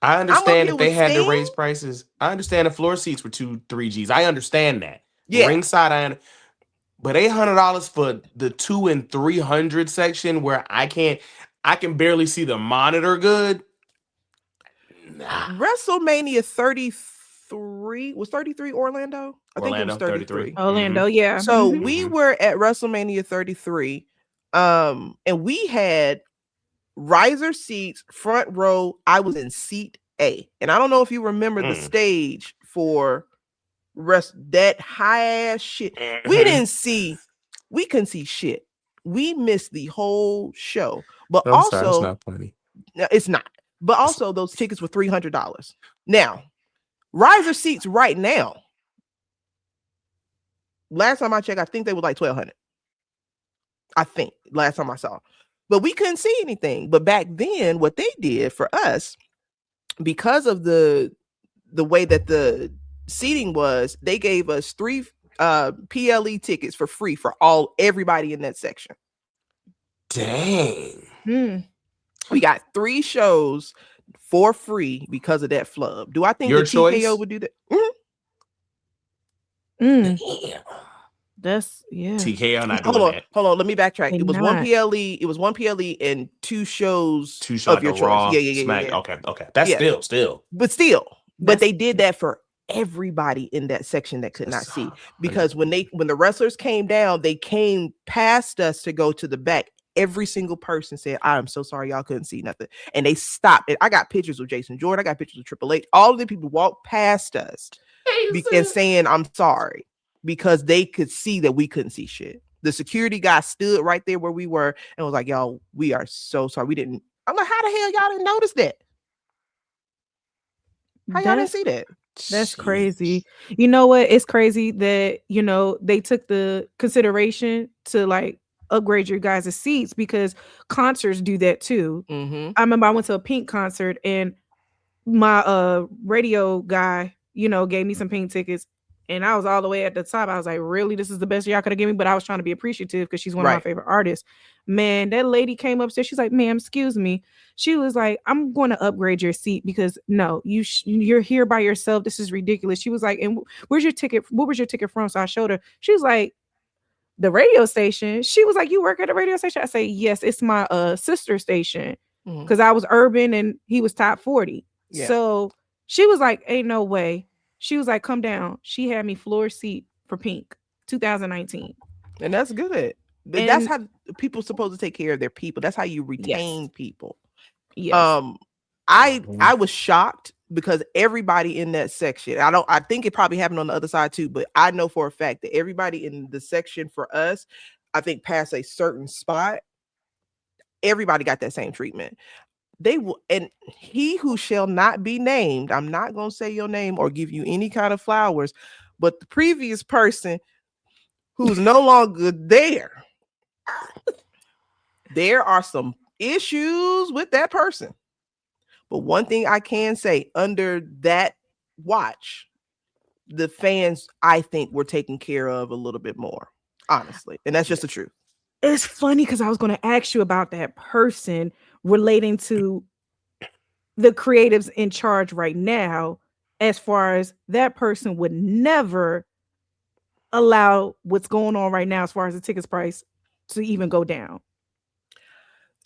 I understand if they had to raise prices. I understand the floor seats were 2-3 G's. I understand that. Yeah. Ringside, but $800 for the 200 and 300 section where I can barely see the monitor good. Nah. WrestleMania 33 was 33 Orlando. I think it was 33. Orlando, yeah. So we were at WrestleMania 33, and we had riser seats, front row. I was in seat A, and I don't know if you remember the stage for that high ass shit. We couldn't see shit. We missed the whole show. But also, it's not funny. No, it's not. But also, those tickets were $300. Now, riser seats right now, last time I checked, I think they were like $1,200. I think last time I saw. But we couldn't see anything. But back then, what they did for us, because of the way that the seating was, they gave us 3 PLE tickets for free for everybody in that section. Dang. We got 3 shows for free because of that flub. Do I think Your the choice? TKO would do that? Damn. That's TKO not doing that. Hold on. Let me backtrack. They It was not. one PLE. It was one PLE and 2 shows. 2 shows of your choice. Raw, Yeah. Smack. Okay. That's still. But they did that for everybody in that section that could not see, because when the wrestlers came down, they came past us to go to the back. Every single person said, "I'm so sorry, y'all couldn't see nothing," and they stopped. And I got pictures of Jason Jordan. I got pictures of Triple H. All of the people walked past us and saying, "I'm sorry," because they could see that we couldn't see shit. The security guy stood right there where we were and was like, "Y'all, we are so sorry. We didn't." I'm like, "How the hell y'all didn't notice that? How y'all didn't see that?" That's crazy. You know what? It's crazy that, they took the consideration to like upgrade your guys' seats, because concerts do that too. I remember I went to a Pink concert, and my radio guy, gave me some Pink tickets. And I was all the way at the top. I was like, really? This is the best y'all could have given me? But I was trying to be appreciative because she's one of my favorite artists. Man, that lady came upstairs. She's like, ma'am, excuse me. She was like, I'm going to upgrade your seat because no, you're here by yourself. This is ridiculous. She was like, and where's your ticket? What was your ticket from? So I showed her. She was like, the radio station. She was like, you work at a radio station? I say, yes, it's my sister station. Because I was urban and he was top 40. Yeah. So she was like, ain't no way. She was like, come down. She had me floor seat for Pink 2019. And that's good. And that's how people supposed to take care of their people. That's how you retain people. Yes. I was shocked because everybody in that section, I think it probably happened on the other side too, but I know for a fact that everybody in the section for us, I think past a certain spot, everybody got that same treatment. They will, and he who shall not be named, I'm not going to say your name or give you any kind of flowers, but the previous person who's no longer there, there are some issues with that person. But one thing I can say, under that watch, the fans, I think, were taken care of a little bit more, honestly. And that's just the truth. It's funny because I was going to ask you about that person relating to the creatives in charge right now, as far as that person would never allow what's going on right now as far as the tickets price to even go down.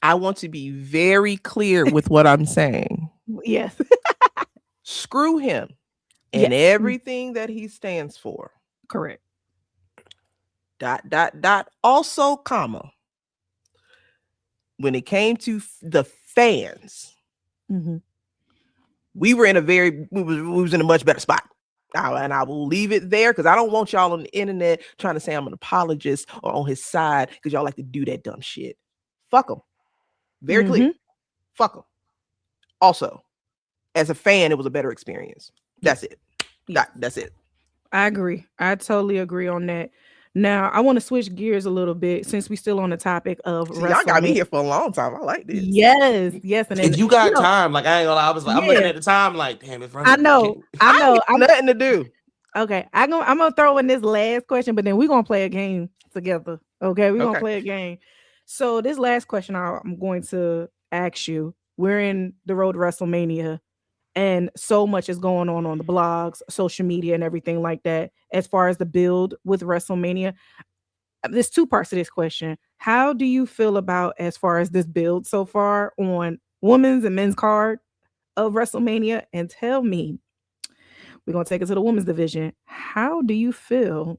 I want to be very clear with what I'm saying. Yes. Screw him and everything that he stands for. Correct. ... Also, comma. When it came to the fans, we were in we was in a much better spot. And I will leave it there because I don't want y'all on the internet trying to say I'm an apologist or on his side because y'all like to do that dumb shit. Fuck him. Very clear. Fuck him. Also, as a fan, it was a better experience. That's it. That's it. I agree. I totally agree on that. Now, I want to switch gears a little bit since we're still on the topic of WrestleMania. Y'all got me here for a long time. I like this. Yes. And if you got time, like I ain't gonna lie, I was like, I'm looking at the time, like, damn, it's running. I know. I'm nothing to do. Okay, I'm gonna throw in this last question, but then we're gonna play a game together. Okay, we're gonna play a game. So this last question I'm going to ask you. We're in the road to WrestleMania. And so much is going on the blogs, social media, and everything like that. As far as the build with WrestleMania, there's two parts to this question. How do you feel about as far as this build so far on women's and men's card of WrestleMania? And tell me, we're going to take it to the women's division. How do you feel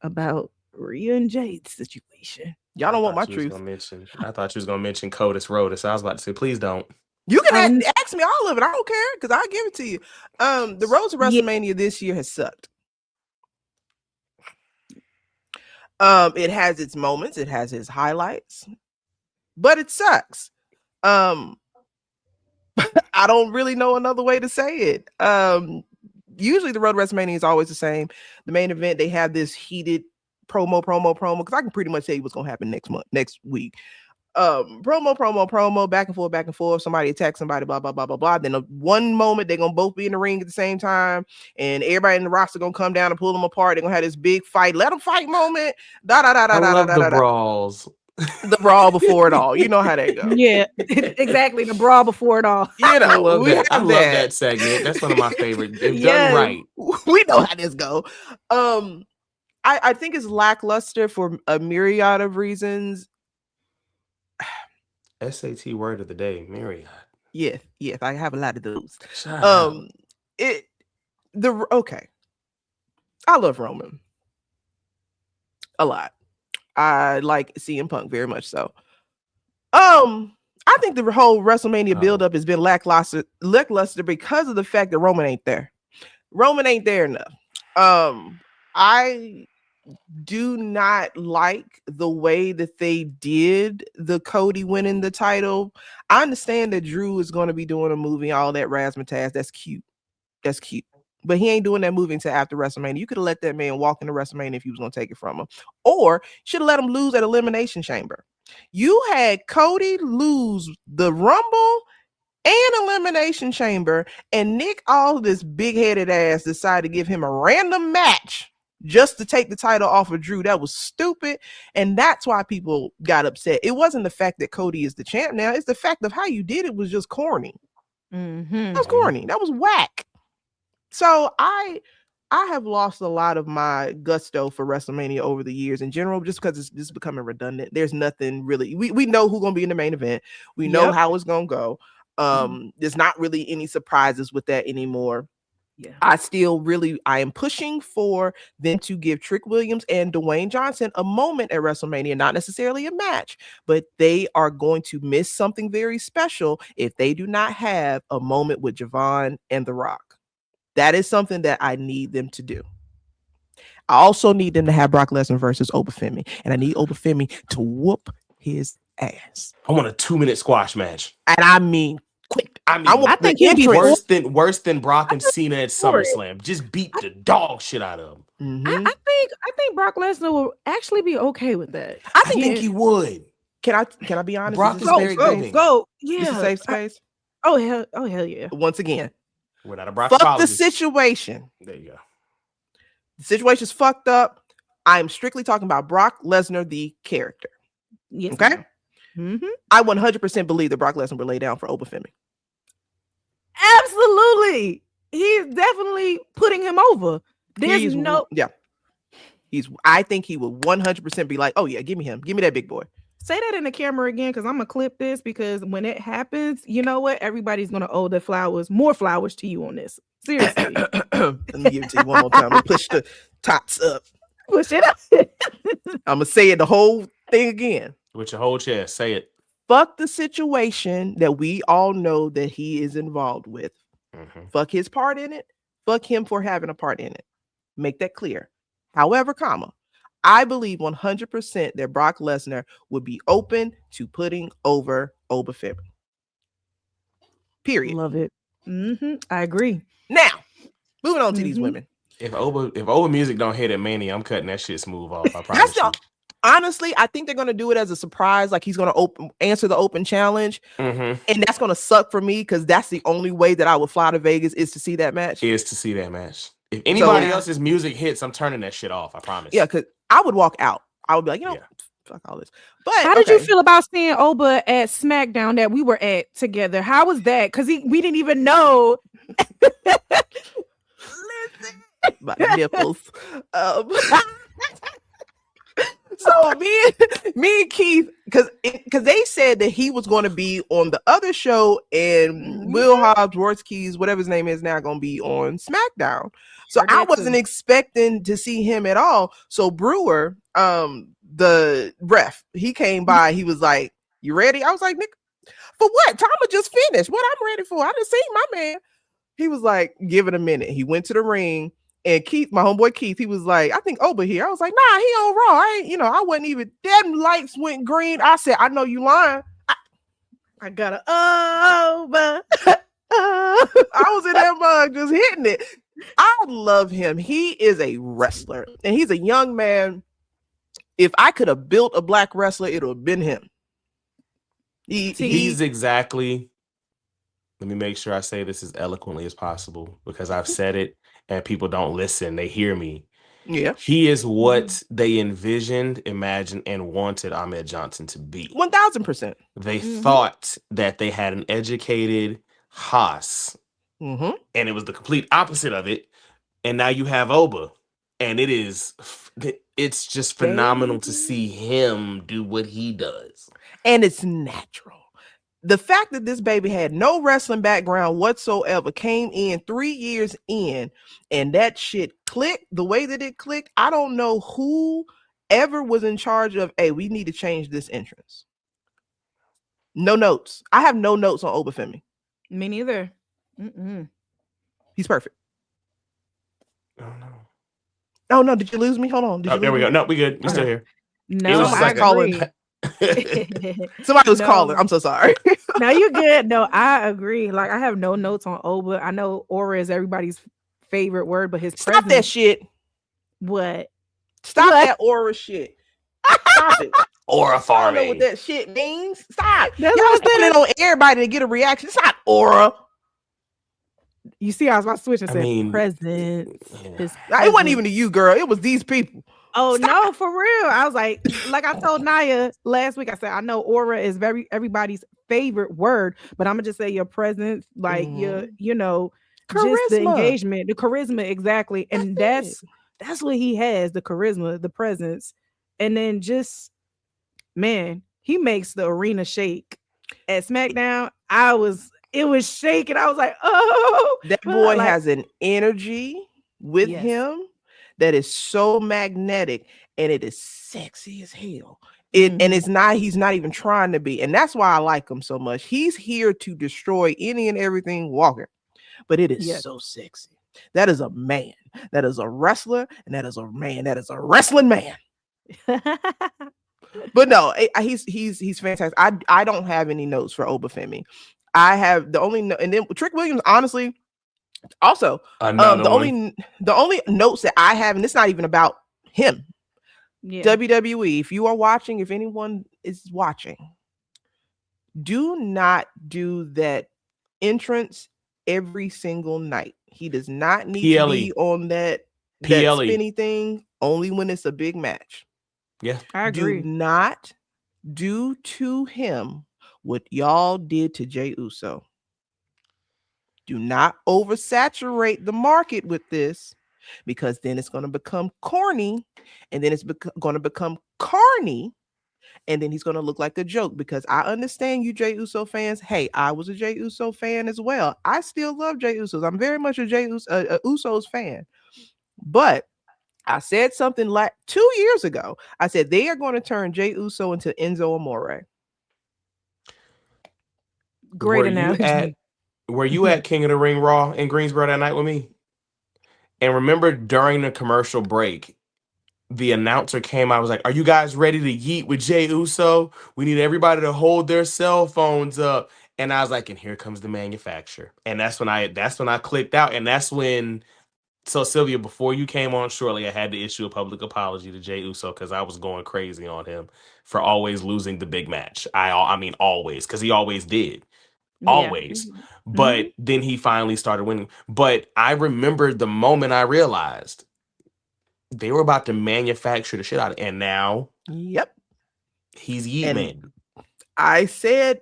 about Rhea and Jade's situation? Y'all don't want my truth. I thought you was going to mention Codus Rhodes. I was about to say, please don't. You can ask me all of it. I don't care because I'll give it to you. The road to WrestleMania this year has sucked. It has its moments, it has its highlights, but it sucks. I don't really know another way to say it. Usually the road to WrestleMania is always the same. The main event, they have this heated promo, because I can pretty much tell you what's gonna happen next week. Promo, back and forth. Somebody attacks somebody, blah, blah, blah, blah, blah. Then one moment they're gonna both be in the ring at the same time, and everybody in the roster gonna come down and pull them apart. They're gonna have this big fight, let them fight moment. The brawls. The brawl before it all. You know how they go. Yeah, exactly. The brawl before it all. You know, I love that segment. That's one of my favorites. If done right. We know how this go. I think it's lackluster for a myriad of reasons. SAT word of the day, myriad. Yes, I have a lot of those. I love Roman a lot. I like CM Punk very much so. I think the whole WrestleMania buildup has been lackluster because of the fact that Roman ain't there. Roman ain't there enough. I do not like the way that they did the Cody winning the title. I understand that Drew is going to be doing a movie, all that razzmatazz. That's cute. But he ain't doing that movie until after WrestleMania. You could have let that man walk into WrestleMania if you was going to take it from him. Or should have let him lose at Elimination Chamber. You had Cody lose the Rumble and Elimination Chamber, and Nick, all this big-headed ass, decided to give him a random match just to take the title off of Drew. That was stupid, and that's why people got upset. It wasn't the fact that Cody is the champ now, it's the fact of how you did it was just corny. That was corny. That was whack. So I have lost a lot of my gusto for WrestleMania over the years in general, just because it's just becoming redundant. There's nothing really. We know who's gonna be in the main event. We know how it's gonna go. There's not really any surprises with that anymore. Yeah. I am pushing for them to give Trick Williams and Dwayne Johnson a moment at WrestleMania, not necessarily a match, but they are going to miss something very special if they do not have a moment with Javon and The Rock. That is something that I need them to do. I also need them to have Brock Lesnar versus Obafemi, and I need Obafemi to whoop his ass. I want a 2-minute squash match. And I mean quick. I think he'd be worse than Brock and Cena at SummerSlam. Just beat the dog shit out of him. I think Brock Lesnar will actually be okay with that. I think he would. Can I be honest? Brock is very good. Go. Yeah. Yeah. Safe space. Oh hell yeah. Once again, we're not a Brock. Fuck the situation. There you go. The situation's fucked up. I'm strictly talking about Brock Lesnar, the character. Yes. Okay. I 100% believe that Brock Lesnar will lay down for Obafemi. Absolutely. He's definitely putting him over. I think he will 100% be like, oh yeah, give me him. Give me that big boy. Say that in the camera again, because I'm gonna clip this, because when it happens, you know what? Everybody's gonna owe more flowers to you on this. Seriously. Let me give it to you one more time. Let me push the tops up. Push it up. I'm gonna say it the whole thing again. With your whole chest. Say it. Fuck the situation that we all know that he is involved with. Fuck his part in it. Fuck him for having a part in it. Make that clear. However, I believe 100% that Brock Lesnar would be open to putting over Obafemi. Period. Love it. I agree. Now, moving on to these women. If Oba music don't hit at Mania, I'm cutting that shit smooth off. I promise you. Honestly, I think they're going to do it as a surprise. Like he's going to answer the open challenge. And that's going to suck for me, because that's the only way that I would fly to Vegas is to see that match. If anybody else's music hits, I'm turning that shit off. I promise. Yeah, because I would walk out. I would be like, fuck all this. But how did you feel about seeing Oba at SmackDown that we were at together? How was that? Because we didn't even know. Listen. My nipples. So me and Keith, because they said that he was going to be on the other show, and Will Hobbs, Wordskeys, whatever his name is now, going to be on SmackDown. So I wasn't expecting to see him at all. So Brewer, the ref, he came by. He was like, "You ready?" I was like, "Nick, for what? Tama just finished. What I'm ready for? I didn't see my man." He was like, "Give it a minute." He went to the ring. And Keith, my homeboy Keith, he was like, "I think Oba here." I was like, "Nah, he on Raw." I wasn't even. Them lights went green. I said, "I know you lying." I got a Oba. I was in that mug just hitting it. I love him. He is a wrestler, and he's a young man. If I could have built a black wrestler, it would have been him. He's exactly. Let me make sure I say this as eloquently as possible, because I've said it and people don't listen. They hear me. Yeah. He is what they envisioned, imagined, and wanted Ahmed Johnson to be. 1000%. They thought that they had an educated Haas, and it was the complete opposite of it. And now you have Oba, and it's just phenomenal to see him do what he does. And it's natural. The fact that this baby had no wrestling background whatsoever, came in 3 years in, and that shit clicked the way that it clicked. I don't know who ever was in charge of, hey, we need to change this entrance. No notes. I have no notes on Obafemi. Me neither. He's perfect. Oh no. Oh no, did you lose me? Hold on. There we go. No, we good. We're still here. No, I agree. Somebody was calling. I'm so sorry. No, you're good. No, I agree. Like, I have no notes on Oba. I know aura is everybody's favorite word, but his Stop that shit. What? Stop that aura shit. Stop it. Aura I don't know farming. what that shit means. Stop. That's Y'all what I putting said. it on everybody to get a reaction. It's not aura. You see, I was about to switch and I said mean, presence. yeah. His It wasn't presence. even to you, girl. It was these people. Oh Stop. no, for real. I was like I told Naya last week. I said I know aura is everybody's favorite word, but I'm gonna just say your presence, like your, you know, just the Charisma. engagement, the charisma, exactly. And That's that's what he has: the charisma, the presence, and then just man, he makes the arena shake. At SmackDown, it was shaking. I was like, oh, That but boy like, has an energy with yes. him that is so magnetic, and it is sexy as hell. And it's not, he's not even trying to be. And that's why I like him so much. He's here to destroy any and everything walking, but it is so sexy. That is a man. That is a wrestler, and that is a man. That is a wrestling man. But no, he's fantastic. I don't have any notes for Obafemi. I have the only and then Trick Williams, honestly, also the only notes that I have, and it's not even about him. Yeah. WWE, if you are watching, if anyone is watching, do not do that entrance every single night. He does not need to be on that spinny thing only when it's a big match. Yeah, I agree. Do not do to him what y'all did to Jey Uso. Do not oversaturate the market with this, because then it's going to become corny, and then it's going to become carny, and then he's going to look like a joke. Because I understand you Jey Uso fans. Hey, I was a Jey Uso fan as well. I still love Jey Usos. I'm very much a Usos fan. But I said something like 2 years ago. I said they are going to turn Jey Uso into Enzo Amore. Great analogy. Were you at King of the Ring Raw in Greensboro that night with me? And remember, during the commercial break, the announcer came out. I was like, "Are you guys ready to yeet with Jey Uso? We need everybody to hold their cell phones up." And I was like, "And here comes the manufacturer." And that's when I clicked out. And that's when. So Sylvia, before you came on shortly, I had to issue a public apology to Jey Uso because I was going crazy on him for always losing the big match. I mean, always, because he always did. Always. Yeah. But then he finally started winning. But I remember the moment I realized they were about to manufacture the shit out of it. And now, yep, he's Yeet Man. I said,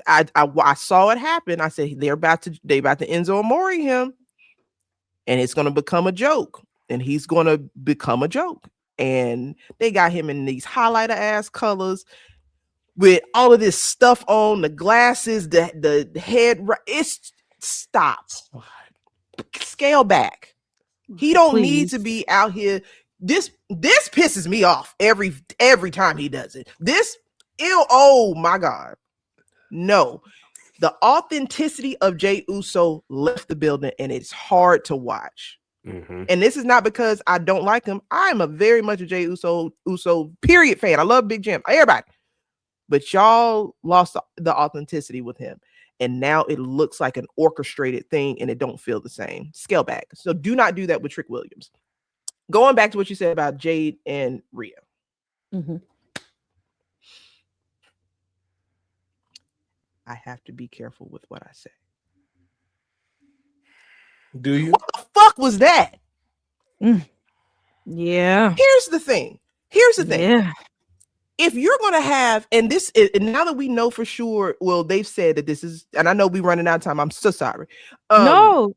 I saw it happen. I said they about to Enzo Amore him, and it's going to become a joke, and he's going to become a joke. And they got him in these highlighter ass colors with all of this stuff on, the glasses, the head. It's stop. Scale back. He don't need to be out here. This pisses me off every time he does it. Oh my God. No. The authenticity of Jey Uso left the building, and it's hard to watch. And this is not because I don't like him. I'm very much a Jey Uso period fan. I love Big Jim. Everybody. But y'all lost the authenticity with him. And now it looks like an orchestrated thing, and it don't feel the same. Scale back. So do not do that with Trick Williams. Going back to what you said about Jade and Rhea. I have to be careful with what I say. Do you? What the fuck was that? Yeah. Here's the thing. Yeah. If you're going to have, and now that we know for sure, well, they've said that this is, and I know we're running out of time. I'm so sorry. No.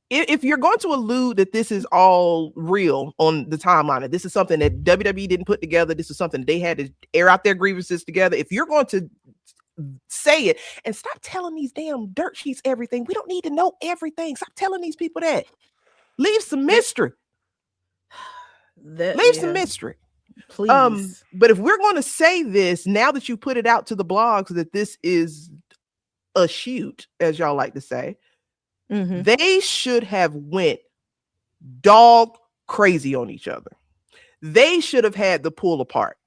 If you're going to allude that this is all real on the timeline, and this is something that WWE didn't put together, this is something they had to air out their grievances together. If you're going to say it, and stop telling these damn dirt sheets everything. We don't need to know everything. Stop telling these people that. Leave some mystery. Some mystery. Please. But if we're going to say this, now that you put it out to the blogs that this is a shoot, as y'all like to say, they should have went dog crazy on each other. They should have had the pull apart.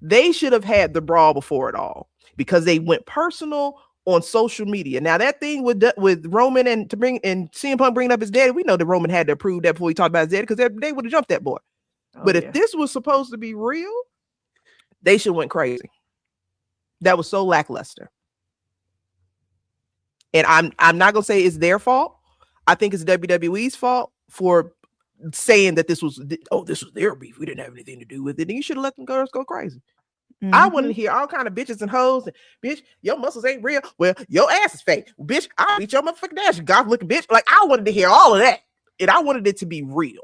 They should have had the brawl before it all, because they went personal on social media. Now that thing with Roman and CM Punk bringing up his daddy, we know that Roman had to approve that before he talked about his daddy, because they would have jumped that boy. But if this was supposed to be real, They should have went crazy. That was so lackluster. And I'm not gonna say it's their fault. I think it's WWE's fault for saying that this was their beef. We didn't have anything to do with it. And you should have let them girls go crazy. Mm-hmm. I wanted to hear all kind of bitches and hoes. And, bitch, your muscles ain't real. Well, your ass is fake. Bitch, I'll beat your motherfucking ass, you goth looking bitch. Like, I wanted to hear all of that. And I wanted it to be real.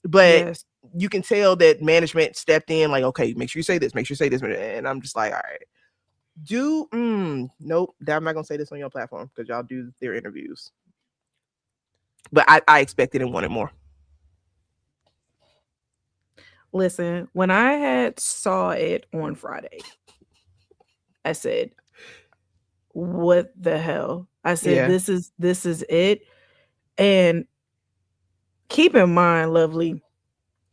But you can tell that management stepped in like, okay, make sure you say this, make sure you say this. And I'm just like, all right. Nope, I'm not gonna say this on your platform because y'all do their interviews. But I expected and wanted more. Listen, when I had saw it on Friday, I said, what the hell? I said, this is it. And keep in mind, Lovely,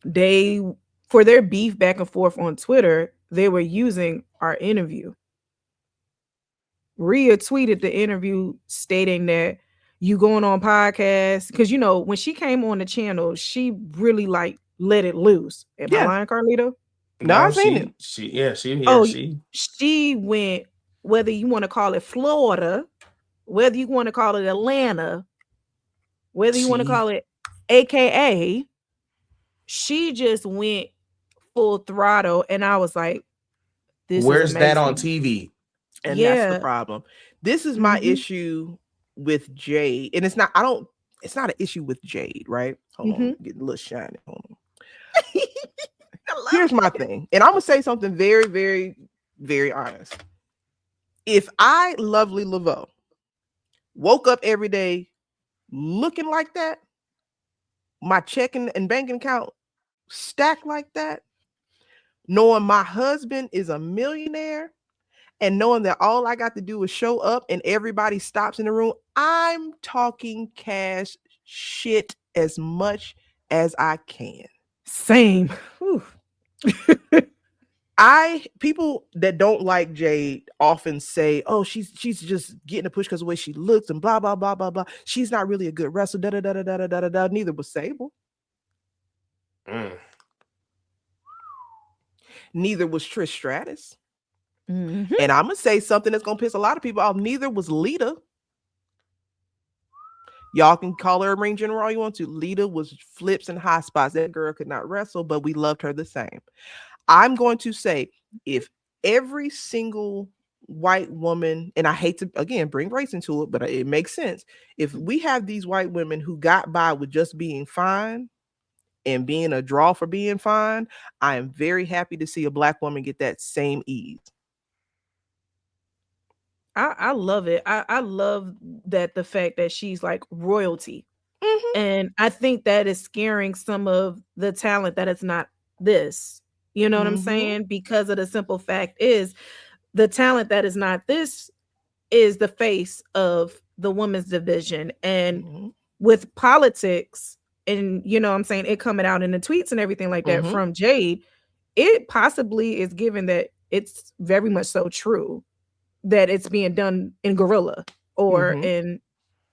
for their beef back and forth on Twitter, they were using our interview. Rhea tweeted the interview stating that you going on podcasts because when she came on the channel, she really like let it loose. Am I lying, Carlito? No, I've seen it. She went, whether you want to call it Florida, whether you want to call it Atlanta, whether you want to call it AKA, she just went full throttle, and I was like, where's that on TV? And that's the problem. This is my issue with Jade. And it's not an issue with Jade, right? Hold on, getting a little shiny. Hold on. Here's my thing. And I'm gonna say something very, very, very honest. If I, Lovely Laveau, woke up every day looking like that, my checking and banking account stacked like that, knowing my husband is a millionaire, and knowing that all I got to do is show up and everybody stops in the room, I'm talking cash shit as much as I can. Same. People that don't like Jade often say, oh, she's just getting a push because of the way she looks and blah, blah, blah, blah, blah. She's not really a good wrestler. Da, da, da, da, da, da, da, da. Neither was Sable. Neither was Trish Stratus. And I'm gonna say something that's gonna piss a lot of people off. Neither was Lita. Y'all can call her a ring general all you want to. Lita was flips and high spots. That girl could not wrestle, but we loved her the same. I'm going to say, if every single white woman, and I hate to again bring race into it, but it makes sense. If we have these white women who got by with just being fine and being a draw for being fine, I am very happy to see a black woman get that same ease. I love it. I love that the fact that she's like royalty. And I think that is scaring some of the talent that it's not this. You know what I'm saying? Because of the simple fact is the talent that is not this is the face of the women's division. And with politics and, you know what I'm saying, it coming out in the tweets and everything like that from Jade, it possibly is given that it's very much so true that it's being done in guerrilla or in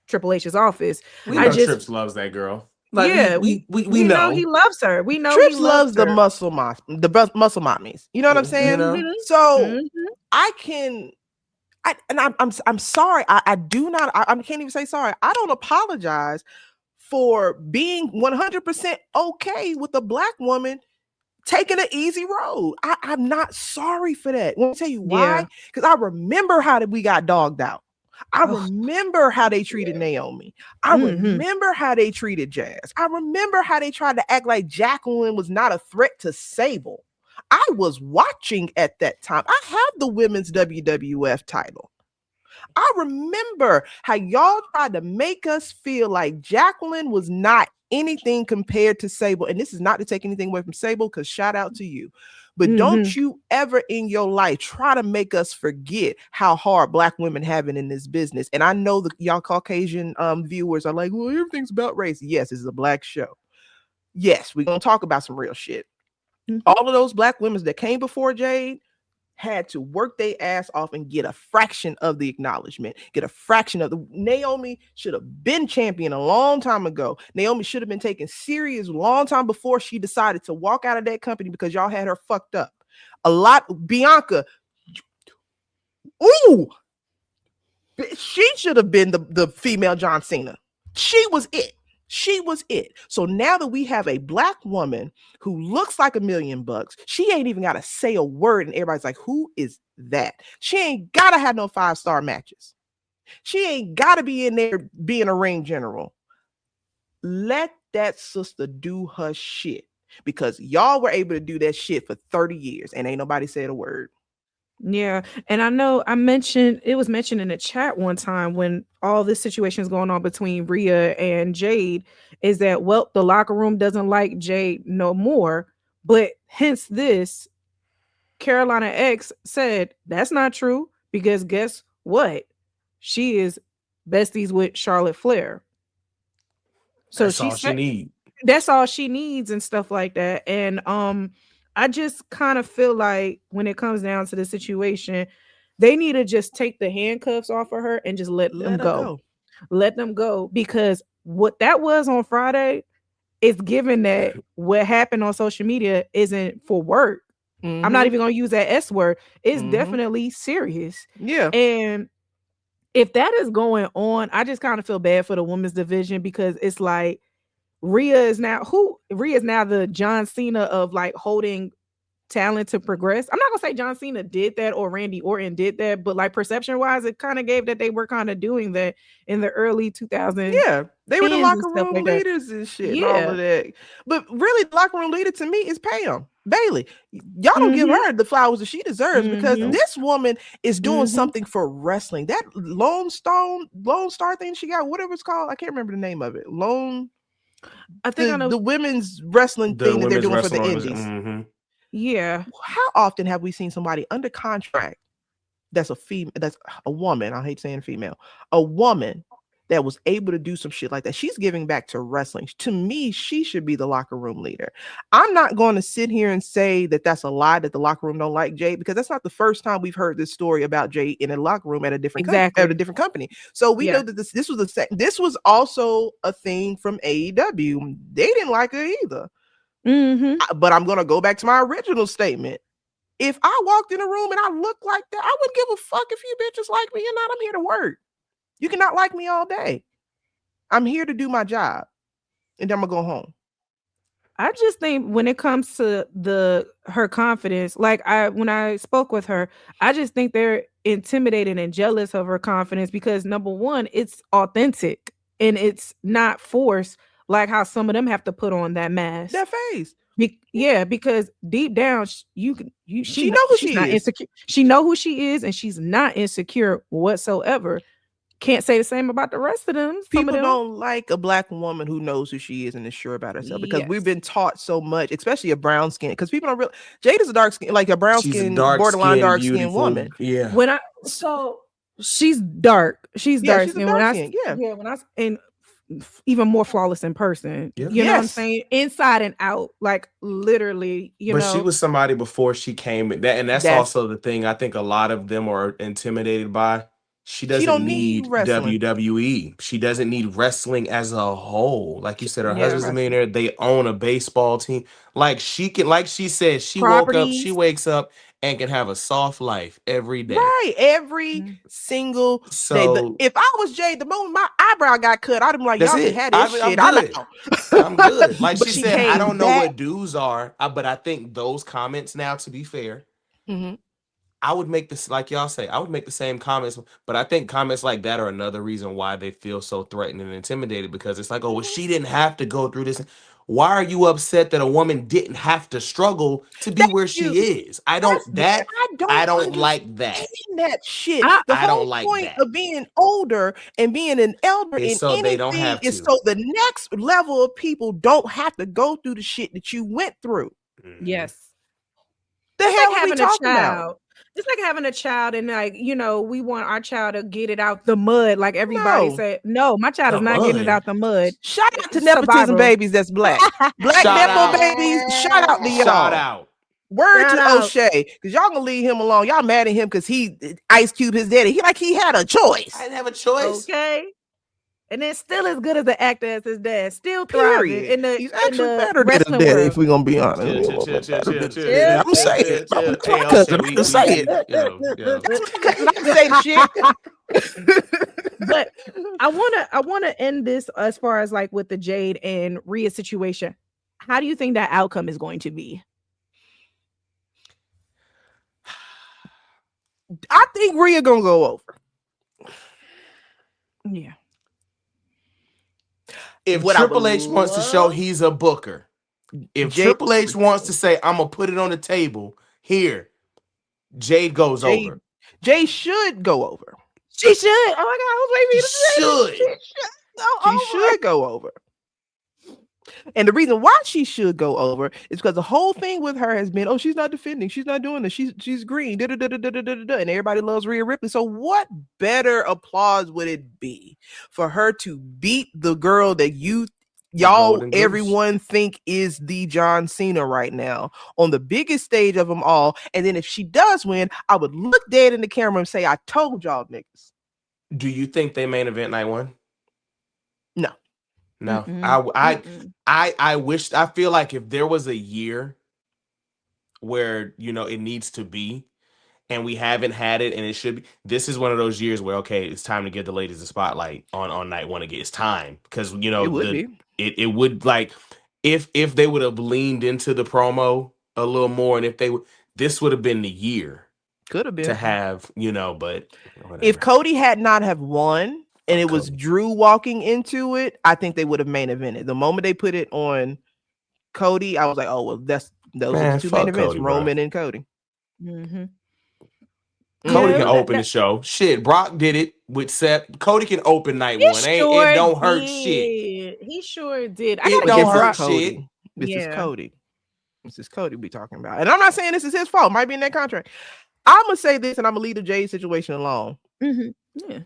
Triple H's office. We know Trips loves that girl. Like, we know he loves her. We know Trips loves the muscle mommies. You know what I'm saying? So I'm sorry. I can't even say sorry. I don't apologize for being 100% okay with a black woman taking an easy road. I'm not sorry for that. Let me tell you why. Because I remember how we got dogged out. I remember how they treated Naomi. I remember how they treated Jazz. I remember how they tried to act like Jacqueline was not a threat to Sable. I was watching at that time. I have the women's WWF title. I remember how y'all tried to make us feel like Jacqueline was not anything compared to Sable. And this is not to take anything away from Sable, because shout out to you. But don't you ever in your life try to make us forget how hard black women have it in this business. And I know that y'all Caucasian viewers are like, well, everything's about race. Yes, this is a black show. Yes, we're going to talk about some real shit. All of those black women that came before Jade had to work their ass off and get a fraction of the acknowledgement, get a fraction of the. Naomi should have been champion a long time ago. Naomi should have been taken serious a long time before she decided to walk out of that company because y'all had her fucked up. Bianca. Ooh, she should have been the female John Cena. She was it. She was it. So now that we have a black woman who looks like $1 million, she ain't even got to say a word, and everybody's like, who is that? She ain't got to have no 5-star matches. She ain't got to be in there being a ring general. Let that sister do her shit, because y'all were able to do that shit for 30 years and ain't nobody said a word. Yeah, and I know it was mentioned in the chat one time when all this situation is going on between Rhea and Jade, is that, well, the locker room doesn't like Jade no more, but hence this, Carolina X said that's not true, because guess what? She is besties with Charlotte Flair. So that's all she needs. That's all she needs and stuff like that. And I just kind of feel like when it comes down to the situation, they need to just take the handcuffs off of her and just let them go. Let them go, because what that was on Friday is given that what happened on social media isn't for work. I'm not even going to use that S word. It's definitely serious. Yeah. And if that is going on, I just kind of feel bad for the women's division, because it's like, Rhea is now the John Cena of like holding talent to progress. I'm not gonna say John Cena did that or Randy Orton did that, but like perception wise, it kind of gave that they were kind of doing that in the early 2000s. Yeah, they were the locker room leaders and shit and all of that. But really, the locker room leader to me is Pam Bailey. Y'all don't give her the flowers that she deserves, because this woman is doing something for wrestling. That Lone Star thing she got, whatever it's called, I can't remember the name of it. I think I know the women's wrestling thing that they're doing for the indies. Yeah. How often have we seen somebody under contract that's a female, that's a woman, I hate saying female, a woman that was able to do some shit like that? She's giving back to wrestling. To me, she should be the locker room leader. I'm not going to sit here and say that that's a lie, that the locker room don't like Jade, because that's not the first time we've heard this story about Jade in a locker room at a different company. So we know that this was also a thing from AEW. They didn't like her either. But I'm going to go back to my original statement. If I walked in a room and I looked like that, I wouldn't give a fuck if you bitches like me or not. I'm here to work. You cannot like me all day. I'm here to do my job, and then I'm gonna go home. I just think when it comes to her confidence, like when I spoke with her, I just think they're intimidated and jealous of her confidence, because number one, it's authentic and it's not forced, like how some of them have to put on that mask, that face. Because deep down, she know who she is. Insecure. She know who she is, and she's not insecure whatsoever. Can't say the same about the rest of them. People don't like a black woman who knows who she is and is sure about herself, because we've been taught so much, especially a brown skin. Because people don't really. Jade is a dark skin, like a brown skin, borderline dark skin woman. Yeah. She's dark. She's dark skin. And even more flawless in person. Yeah. You know what I'm saying? Inside and out, like literally. But she was somebody before she came. That's also the thing. I think a lot of them are intimidated by. She doesn't need WWE. She doesn't need wrestling as a whole. Like you said, her husband's a millionaire. They own a baseball team. Like she said, she wakes up and can have a soft life every day. Right. Every single day. If I was Jade, the moment my eyebrow got cut, I'd be like, y'all can have this shit. I'm good. Like she said, I don't know what dues are, but I think those comments now, to be fair, I would make this, like y'all say, I would make the same comments, but I think comments like that are another reason why they feel so threatened and intimidated, because it's like, oh, well, she didn't have to go through this. Why are you upset that a woman didn't have to struggle to be where she is? I don't like that. That shit. I don't like point that. Of being older and being an elder in so anything they don't have to. Is so the next level of people don't have to go through the shit that you went through. Yes. The hell like having a child. It's like having a child, and like, we want our child to get it out the mud, like everybody said. No, my child is not getting it out the mud. Shout out to nepotism babies that's black. Black nepo babies. Shout out to y'all. Shout out. Word to O'Shea, because y'all gonna leave him alone. Y'all mad at him because he Ice Cube his daddy. He had a choice. I didn't have a choice. Okay. and then still as good as the actor as his dad, still thriving in the He's actually in the better than his wrestling daddy, world. if we're gonna be honest. I'm gonna say it. That's my cousin. I'm gonna say it. That's my cousin. I'm gonna say the shit. But I wanna end this as far as like with the Jade and Rhea situation. How do you think that outcome is going to be? I think Rhea gonna go over. Yeah. If What I Triple would H wants to show love- he's a booker, if Jade- Triple H wants to say, I'm gonna put it on the table here, Jade goes over. Jade should go over. She should. Oh my God, I was waiting for you to say Should. She should go over. And the reason why she should go over is because the whole thing with her has been, oh, she's not defending, she's not doing this, she's green, and everybody loves Rhea Ripley. So what better applause would it be for her to beat the girl that y'all, everyone think is the John Cena right now on the biggest stage of them all? And then if she does win, I would look dead in the camera and say, I told y'all niggas. Do you think they main event night one? No. No. Mm-mm. I wish, I feel like if there was a year where, you know, it needs to be and we haven't had it and it should be, this is one of those years where, okay, it's time to give the ladies the spotlight on night one again. It's time, because, you know, it would, like, if they would have leaned into the promo a little more, and if they would, this would have been the year. Could have been to have, you know, but whatever. If Cody had not have won and it was Drew walking into it, I think they would have main evented. The moment they put it on Cody, I was like, oh well, those are the two main events, Cody, Roman and Cody. Mm-hmm. Cody can open the show. Shit, Brock did it with Seth. Cody can open night one. It don't hurt shit. He sure did. It don't hurt shit. This is Cody. This is Cody we talking about. And I'm not saying this is his fault. Might be in that contract. I'm going to say this, and I'm going to leave the Jade situation alone. Mm-hmm. Yeah.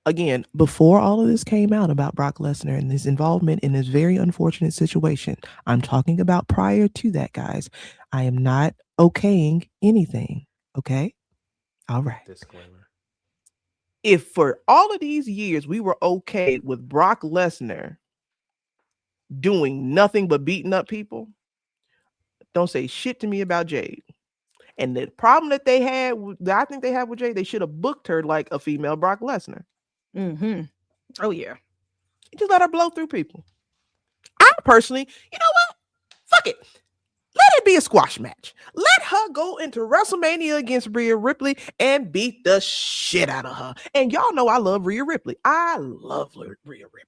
Again, before all of this came out about Brock Lesnar and his involvement in this very unfortunate situation, I'm talking about prior to that, guys. I am not okaying anything. Okay? All right. Disclaimer. If for all of these years we were okay with Brock Lesnar doing nothing but beating up people, don't say shit to me about Jade. And the problem that they had, that I think they have with Jade, they should have booked her like a female Brock Lesnar. Mm-hmm. Oh yeah. Just let her blow through people. I personally, you know what? Fuck it. Let it be a squash match. Let her go into WrestleMania against Rhea Ripley and beat the shit out of her. And y'all know I love Rhea Ripley. I love Rhea Ripley.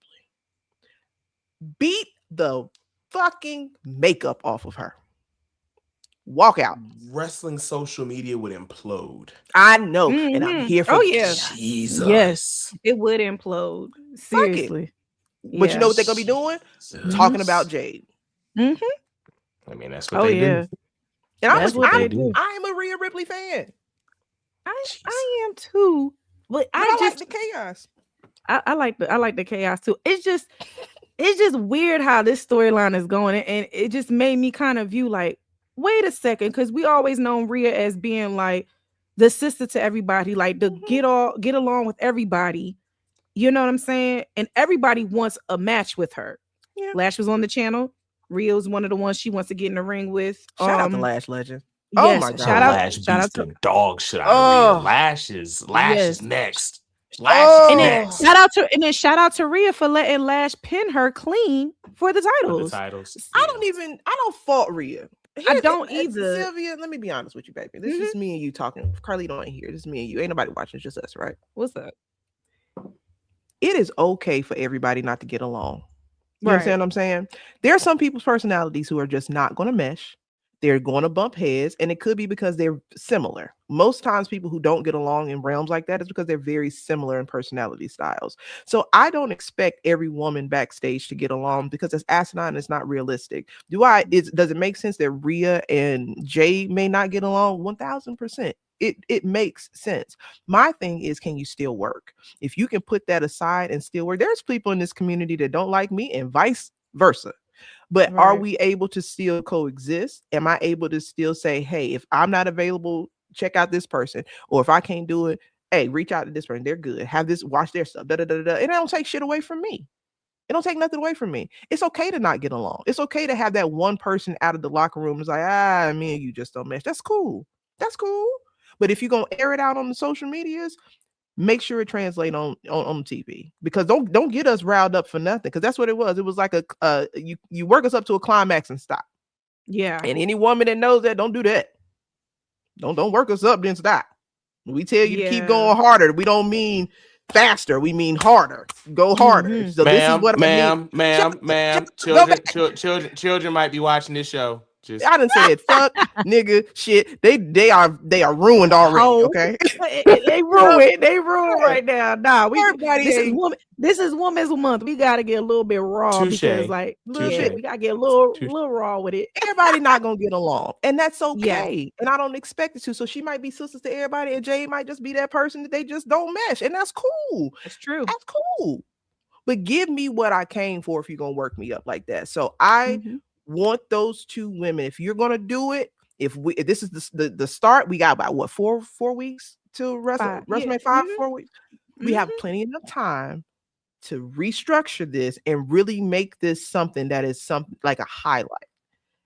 Beat the fucking makeup off of her. Walk out. Wrestling social media would implode. I know. Mm-hmm. And I'm here for Jesus. Yes, it would implode. Seriously. But you know what they're going to be doing? Mm-hmm. Talking about Jade. Mm-hmm. I mean, that's what they do. And I'm a Rhea Ripley fan. I am too. But I like the chaos. I like the chaos too. It's just weird how this storyline is going. And it just made me kind of view like, wait a second, because we always known Rhea as being like the sister to everybody, like the get along with everybody. You know what I'm saying? And everybody wants a match with her. Yeah. Lash was on the channel. Rhea was one of the ones she wants to get in the ring with. Shout out to Lash Legend. Yes, oh my god! Shout out to Dogg. Shout out to Lash is next. Lash is next. Shout out to Rhea for letting Lash pin her clean for the titles. I don't fault Rhea. I don't either. Sylvia, let me be honest with you, baby. This is me and you talking. Carlito ain't here. This is me and you. Ain't nobody watching. It's just us, right? What's up? It is okay for everybody not to get along. You understand what I'm saying? There are some people's personalities who are just not going to mesh. They're going to bump heads, and it could be because they're similar. Most times people who don't get along in realms like that is because they're very similar in personality styles. So I don't expect every woman backstage to get along because it's asinine. It's not realistic. Does it make sense that Rhea and Jade may not get along? 1000%. It makes sense. My thing is, can you still work? If you can put that aside and still work, there's people in this community that don't like me and vice versa. But are we able to still coexist? Am I able to still say, hey, if I'm not available, check out this person? Or if I can't do it, hey, reach out to this person. They're good. Have this, watch their stuff. Da, da, da, da. And it don't take shit away from me. It don't take nothing away from me. It's okay to not get along. It's okay to have that one person out of the locker room is like, me and you just don't mesh. That's cool. That's cool. But if you're gonna air it out on the social medias, make sure it translates on TV, because don't get us riled up for nothing, because that's what it was. It was like you work us up to a climax and stop. Yeah. And any woman that knows that, don't do that. Don't work us up then stop. We tell you to keep going harder. We don't mean faster, we mean harder. Go harder. So this is what ma'am. Children might be watching this show. I done said fuck, nigga, shit. They are ruined already. Okay, they ruined. They ruined right now. Nah, this is Women's Month. We gotta get a little bit raw because like we gotta get a little raw with it. Everybody not gonna get along, and that's okay. And I don't expect it to. So she might be sisters to everybody, and Jade might just be that person that they just don't mesh, and that's cool. That's true. That's cool. But give me what I came for if you're gonna work me up like that. So I want those two women. If you're gonna do it, if this is the start, we got about what 4 weeks till WrestleMania 5, 4 weeks. We have plenty enough time to restructure this and really make this something that is something like a highlight.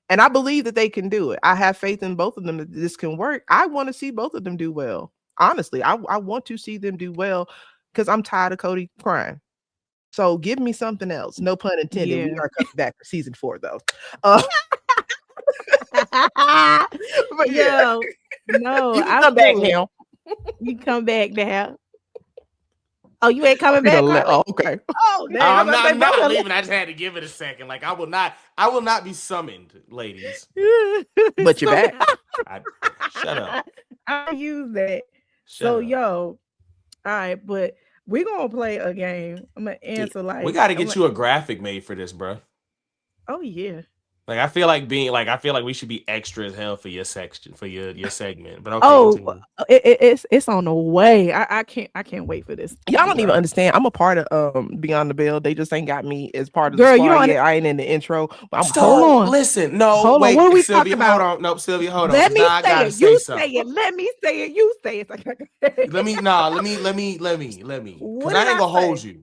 And I believe that they can do it. I have faith in both of them that this can work. I want to see both of them do well. Honestly, I want to see them do well because I'm tired of Cody crying. So give me something else. No pun intended. Yeah. We are coming back for season 4 though. But no, you can come back now. You come back now. Oh, you ain't coming back? Okay. Oh, I'm not leaving. I just had to give it a second. Like I will not be summoned, ladies. But you're back. Shut up. I use that. All right, but we're gonna play a game. I'm gonna answer we got to get you a graphic made for this, bro. Oh yeah. Like I feel like we should be extra as hell for your section, for your segment. But okay, it's on the way. I can't wait for this. Y'all don't even understand. I'm a part of Beyond the Bell. They just ain't got me as part of the squad yet. I ain't in the intro. But hold on. Listen, no, wait, what are we Sylvia, talking about? Hold on. Nope, Sylvia, hold on. Let me say it. You say it. Let me say it. You say it. Let me. Because I ain't gonna hold you.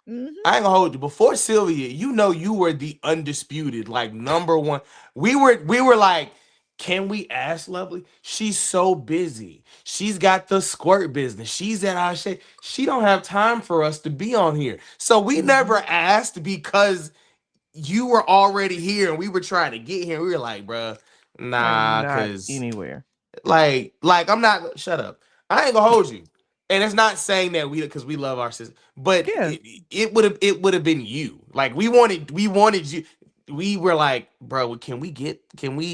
I ain't gonna hold you. Before Sylvia, you were the undisputed, like number one. We were like, can we ask Lovely? She's so busy. She's got the squirt business. She's at our shit. She don't have time for us to be on here. So we never asked because you were already here and we were trying to get here. We were like, bruh, nah, because anywhere. Like I'm not. Shut up. I ain't gonna hold you. And it's not saying that because we love our sister, but it would have been you. Like we wanted you. We were like, bro, can we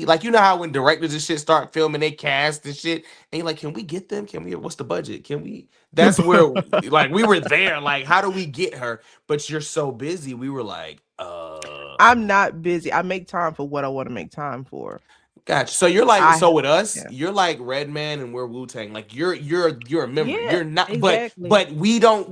like, you know how when directors and shit start filming, they cast and shit, and you're like, can we get them? What's the budget? That's where like we were there. Like, how do we get her? But you're so busy. We were like, I'm not busy. I make time for what I want to make time for. Gotcha. So you're like, with us, you're like Redman and we're Wu-Tang. Like you're a member. You're not, exactly. but we don't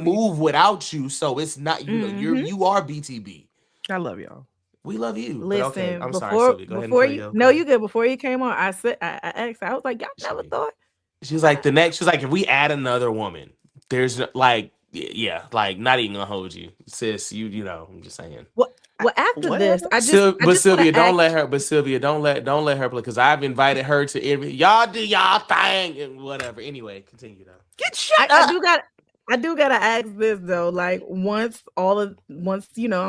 move without you. So it's not, you are BTB. I love y'all. We love you. Listen, okay, I'm sorry, Sylvia. Go ahead and no, you good. Before you came on, I said, I asked, I was like, y'all never thought. She's like, if we add another woman, there's like, like not even gonna hold you, sis. You know, I'm just saying. Well, after this, Sylvia, don't let her play because I've invited her to every y'all do y'all thing and whatever. Anyway, continue though. Get shut up. I do gotta ask this though. Like once I'm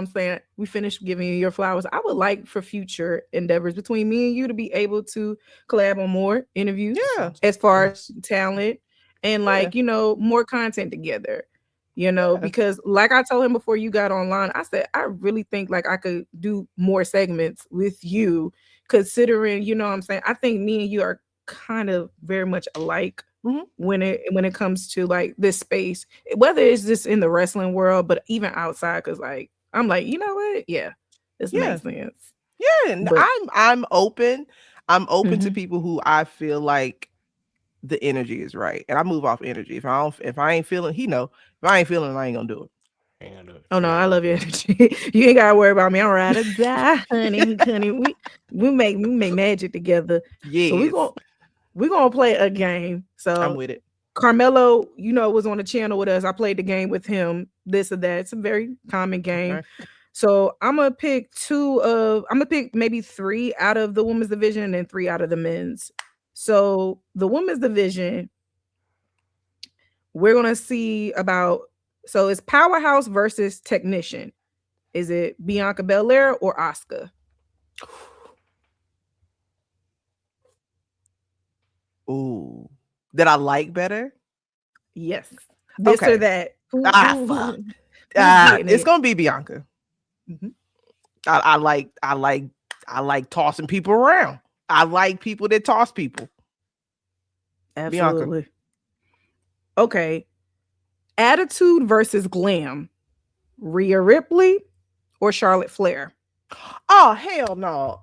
saying we finish giving you your flowers, I would like for future endeavors between me and you to be able to collab on more interviews. Yeah, as far as talent and like more content together. Because like I told him before you got online, I said, I really think like I could do more segments with you, considering, what I'm saying, I think me and you are kind of very much alike when it comes to like this space, whether it's just in the wrestling world, but even outside. Cause like, I'm like, you know what? Yeah, this makes sense. Yeah. And I'm open. I'm open to people who I feel like the energy is right, and I move off energy. If I ain't feeling, if I ain't feeling, I ain't gonna do it. Oh no, I love your energy. You ain't gotta worry about me. I'm ride or die, honey. We make magic together. Yeah. So we're gonna play a game. So I'm with it. Carmelo, was on the channel with us. I played the game with him, this or that. It's a very common game. Okay. So I'm gonna pick maybe 3 out of the women's division and 3 out of the men's. So the women's division, we're gonna see so it's Powerhouse versus Technician. Is it Bianca Belair or Asuka? Ooh, that I like better. Yes, this Okay. or that. Fuck. It's gonna be Bianca. Mhm. I like tossing people around. I like people that toss people. Absolutely. Okay. Attitude versus glam. Rhea Ripley or Charlotte Flair? Oh hell no.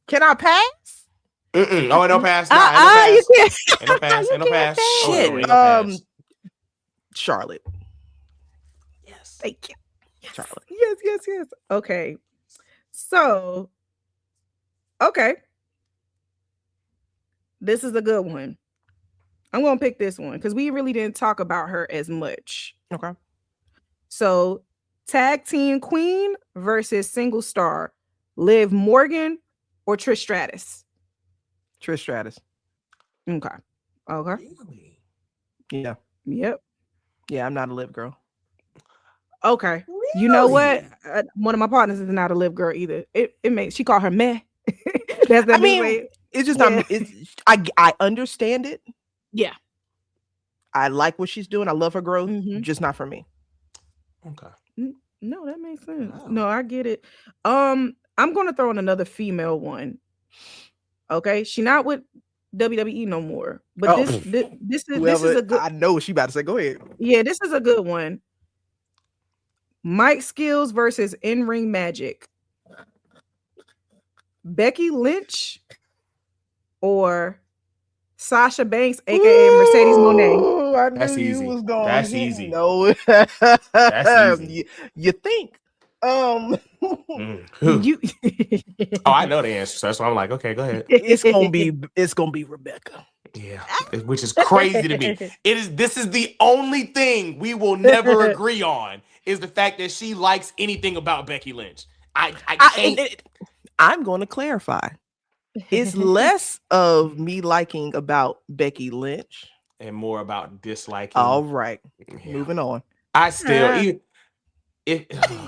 Can I pass? Oh, no pass. You can't. Ain't no pass. Ain't no pass. Shit. Oh, no, ain't no pass. Charlotte. Yes. Thank you. Charlotte. Yes. Okay. So, okay. This is a good one. I'm going to pick this one because we really didn't talk about her as much. Okay. So, tag team queen versus single star. Liv Morgan or Trish Stratus? Trish Stratus. Okay. Really? Yeah. Yep. Yeah, I'm not a Liv girl. Okay. Really? You know what? One of my partners is not a Liv girl either. She called her meh. That's the new way. It's just Yeah. I understand it. Yeah. I like what she's doing. I love her growth. Mhm. Just not for me. Okay. No, that makes sense. Wow. No, I get it. I'm gonna throw in another female one. Okay, she not with WWE no more. But Oh. this is a good. I know what she about to say. Go ahead. Yeah, this is a good one. Mike Skills versus in-ring magic. Becky Lynch or Sasha Banks, aka Mercedes Moné. I That's knew you easy. was going. That's easy. No, That's easy. You think? Who? You Oh, I know the answer. So that's why I'm like, okay, go ahead. It's gonna be Rebecca. Yeah, which is crazy to me. This is the only thing we will never agree on is the fact that she likes anything about Becky Lynch. I can't. I'm going to clarify. It's less of me liking about Becky Lynch And more about disliking. All right, Yeah. moving on. I still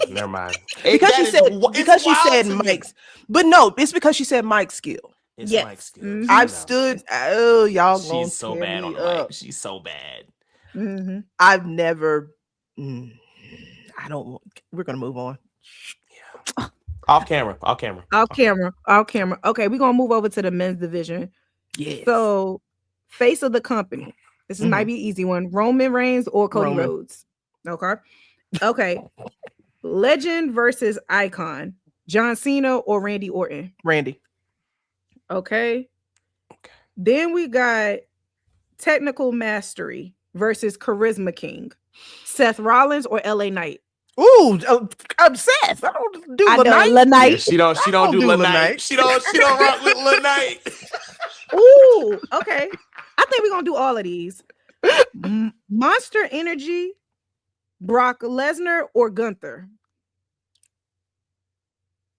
never mind. Because she said Mike's. Mike's, but no, it's because she said Mike's skill. It's Yes. Mike's skills. Mhm. I've You know. stood. Oh, y'all gonna She's so tear bad me on the mic. up. She's so bad. Mhm. I've never. I don't. We're gonna move on. Yeah. Off camera. Off camera. Okay, we're gonna move over to the men's division. Yeah. So, face of the company. This might be an easy one. Roman Reigns or Cody Roman. Rhodes. Okay. Legend versus icon. John Cena or Randy Orton. Randy. Okay. Then we got technical mastery versus charisma king. Seth Rollins or LA Knight. Ooh, obsessed. I don't do I know, LaKnight. LaKnight. Yeah, she don't do do LaKnight. LaKnight. She don't rock with LaKnight. Ooh, okay. I think we're gonna do all of these. Monster Energy, Brock Lesnar or Gunther.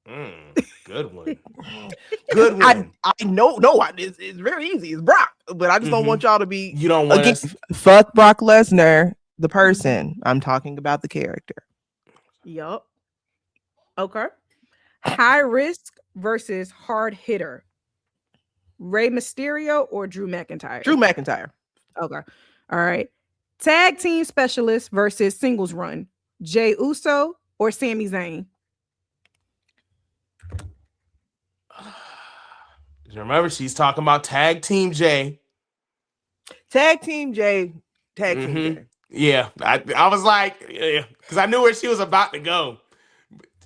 Good one. Good one. I know. No, it's very easy. It's Brock, but I just don't want y'all to be. You don't want again. us. Fuck Brock Lesnar, the person. I'm talking about the character. Yup. Okay. High risk versus hard hitter. Rey Mysterio or Drew McIntyre? Drew McIntyre. Okay. All right. Tag team specialist versus singles run. Jey Uso or Sami Zayn? Remember, she's talking about tag team Jay. Tag team Jay. Tag team Jay. Yeah, I was like, because I knew where she was about to go.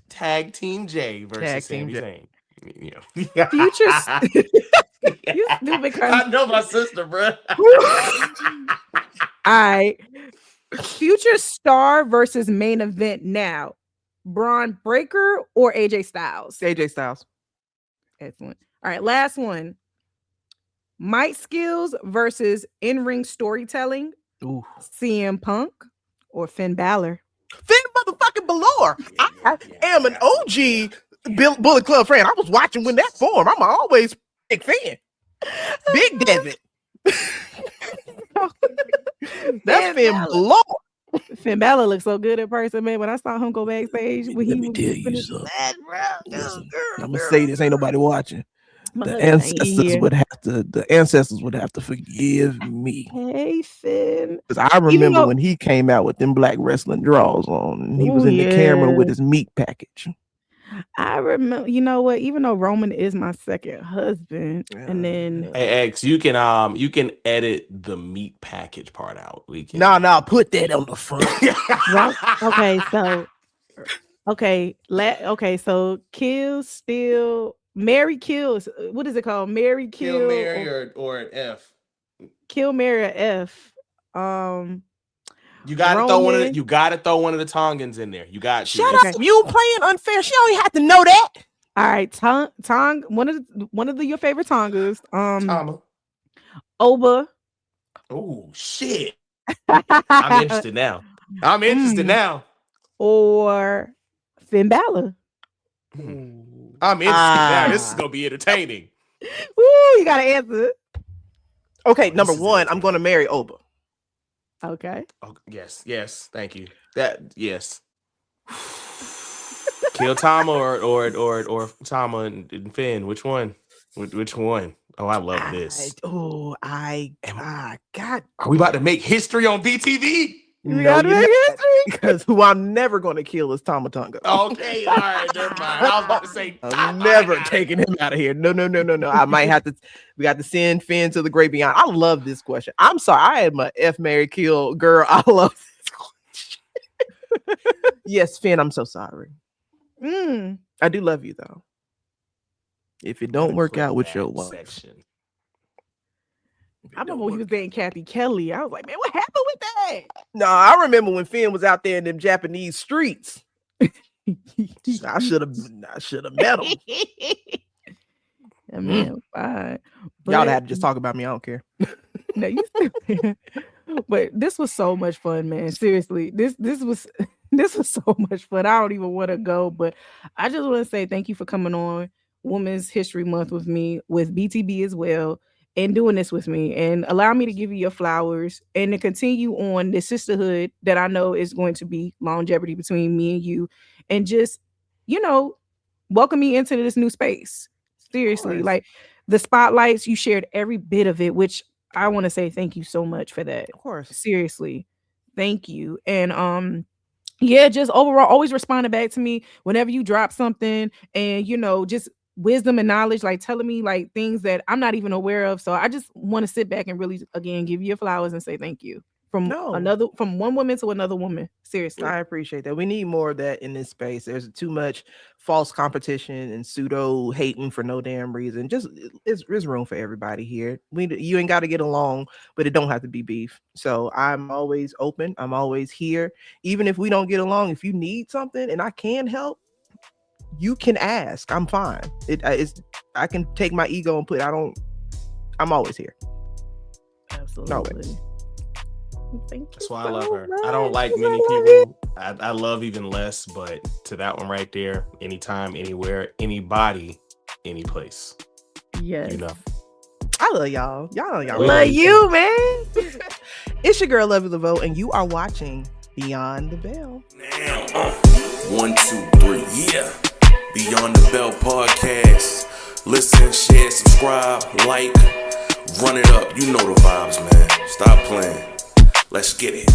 Tag team Jay versus Sami Zayn. Yeah. Future. You stupid cunt. I know my sister, bro. All right. Future star versus main event now. Braun Breaker or AJ Styles? AJ Styles. Excellent. All right, last one. mic skills versus in-ring storytelling. Ooh. CM Punk or Finn Balor? Finn motherfucking Balor. I am an OG Bullet Club fan. I was watching when that formed. I'm always big fan. Big David. That's Finn Balor. Finn Balor looks so good in person, man. When I saw him go backstage, when Let he me was tell you finished, something. Listen, I'm gonna say this, ain't nobody watching. my The husband ain't ancestors would have to forgive me. Hey, Finn. Because I remember when he came out with them black wrestling draws on and he was in the camera with his meat package. I remember, you know what? Even though Roman is my second husband, and then Hey X, you can edit the meat package part out. We can No, put that on the front. so kill, steal, marry, kills. What is it called? Marry, kill, marry, or an F. Kill, marry, or F. You gotta throw one of the. You gotta throw one of the Tongans in there. You got to. Shut up! You playing unfair. She only had to know that. All right, Tong. One of your favorite Tongas. Tama. Oba. Oh shit! I'm interested now. Or Finn Balor. I'm interested now. This is gonna be entertaining. Woo! You gotta answer. Okay, number one, I'm gonna marry Oba. Okay. Oh, yes. Thank you. Yes. Kill Tama or Tama and Finn. Which one? Which one? Oh, I love this. God. Are we about to make history on BTV? Because who I'm never going to kill is Tama Tonga. Okay, all right, never mind. I was about to say I'm never taking him out of here. No. I might have to. We got to send Finn to the great beyond. I love this question. I'm sorry. I had my F, marry, kill girl. I love this question. Yes, Finn. I'm so sorry. I do love you though. If it don't work out with your wife. I remember when he was dating Kathy Kelly. I was like, man, what happened with that? No, I remember when Finn was out there in them Japanese streets. I should have met him. I mean, fine. Y'all had to just talk about me. I don't care. No, you still but this was so much fun, man. Seriously, this was so much fun. I don't even want to go, but I just want to say thank you for coming on Women's History Month with me, with BTB as well, and doing this with me, and allow me to give you your flowers and to continue on this sisterhood that I know is going to be longevity between me and you, and just, welcome me into this new space. Seriously, like the spotlights, you shared every bit of it, which I want to say thank you so much for that. Of course. Seriously. Thank you. And just overall, always responding back to me whenever you drop something, and just wisdom and knowledge, like telling me like things that I'm not even aware of. So I just want to sit back and really, again, give you your flowers and say thank you from one woman to another woman. Seriously. I appreciate that. We need more of that in this space. There's too much false competition and pseudo hating for no damn reason. Just there's room for everybody here. You ain't got to get along, but it don't have to be beef. So I'm always open. I'm always here. Even if we don't get along, if you need something and I can help, you can ask. I'm fine. I can take my ego and I'm always here. Absolutely. Always. Thank you. That's why so I love her. much. I don't like many people. I love even less, but to that one right there, anytime, anywhere, anybody, any place. Yes. I love y'all. Y'all love you, man. It's your girl, Lovely Laveau, and you are watching Beyond the Bell. Now, 1, 2, 3, yeah. Beyond the Bell podcast. Listen, share, subscribe, like, run it up. You know the vibes, man. Stop playing. Let's get it.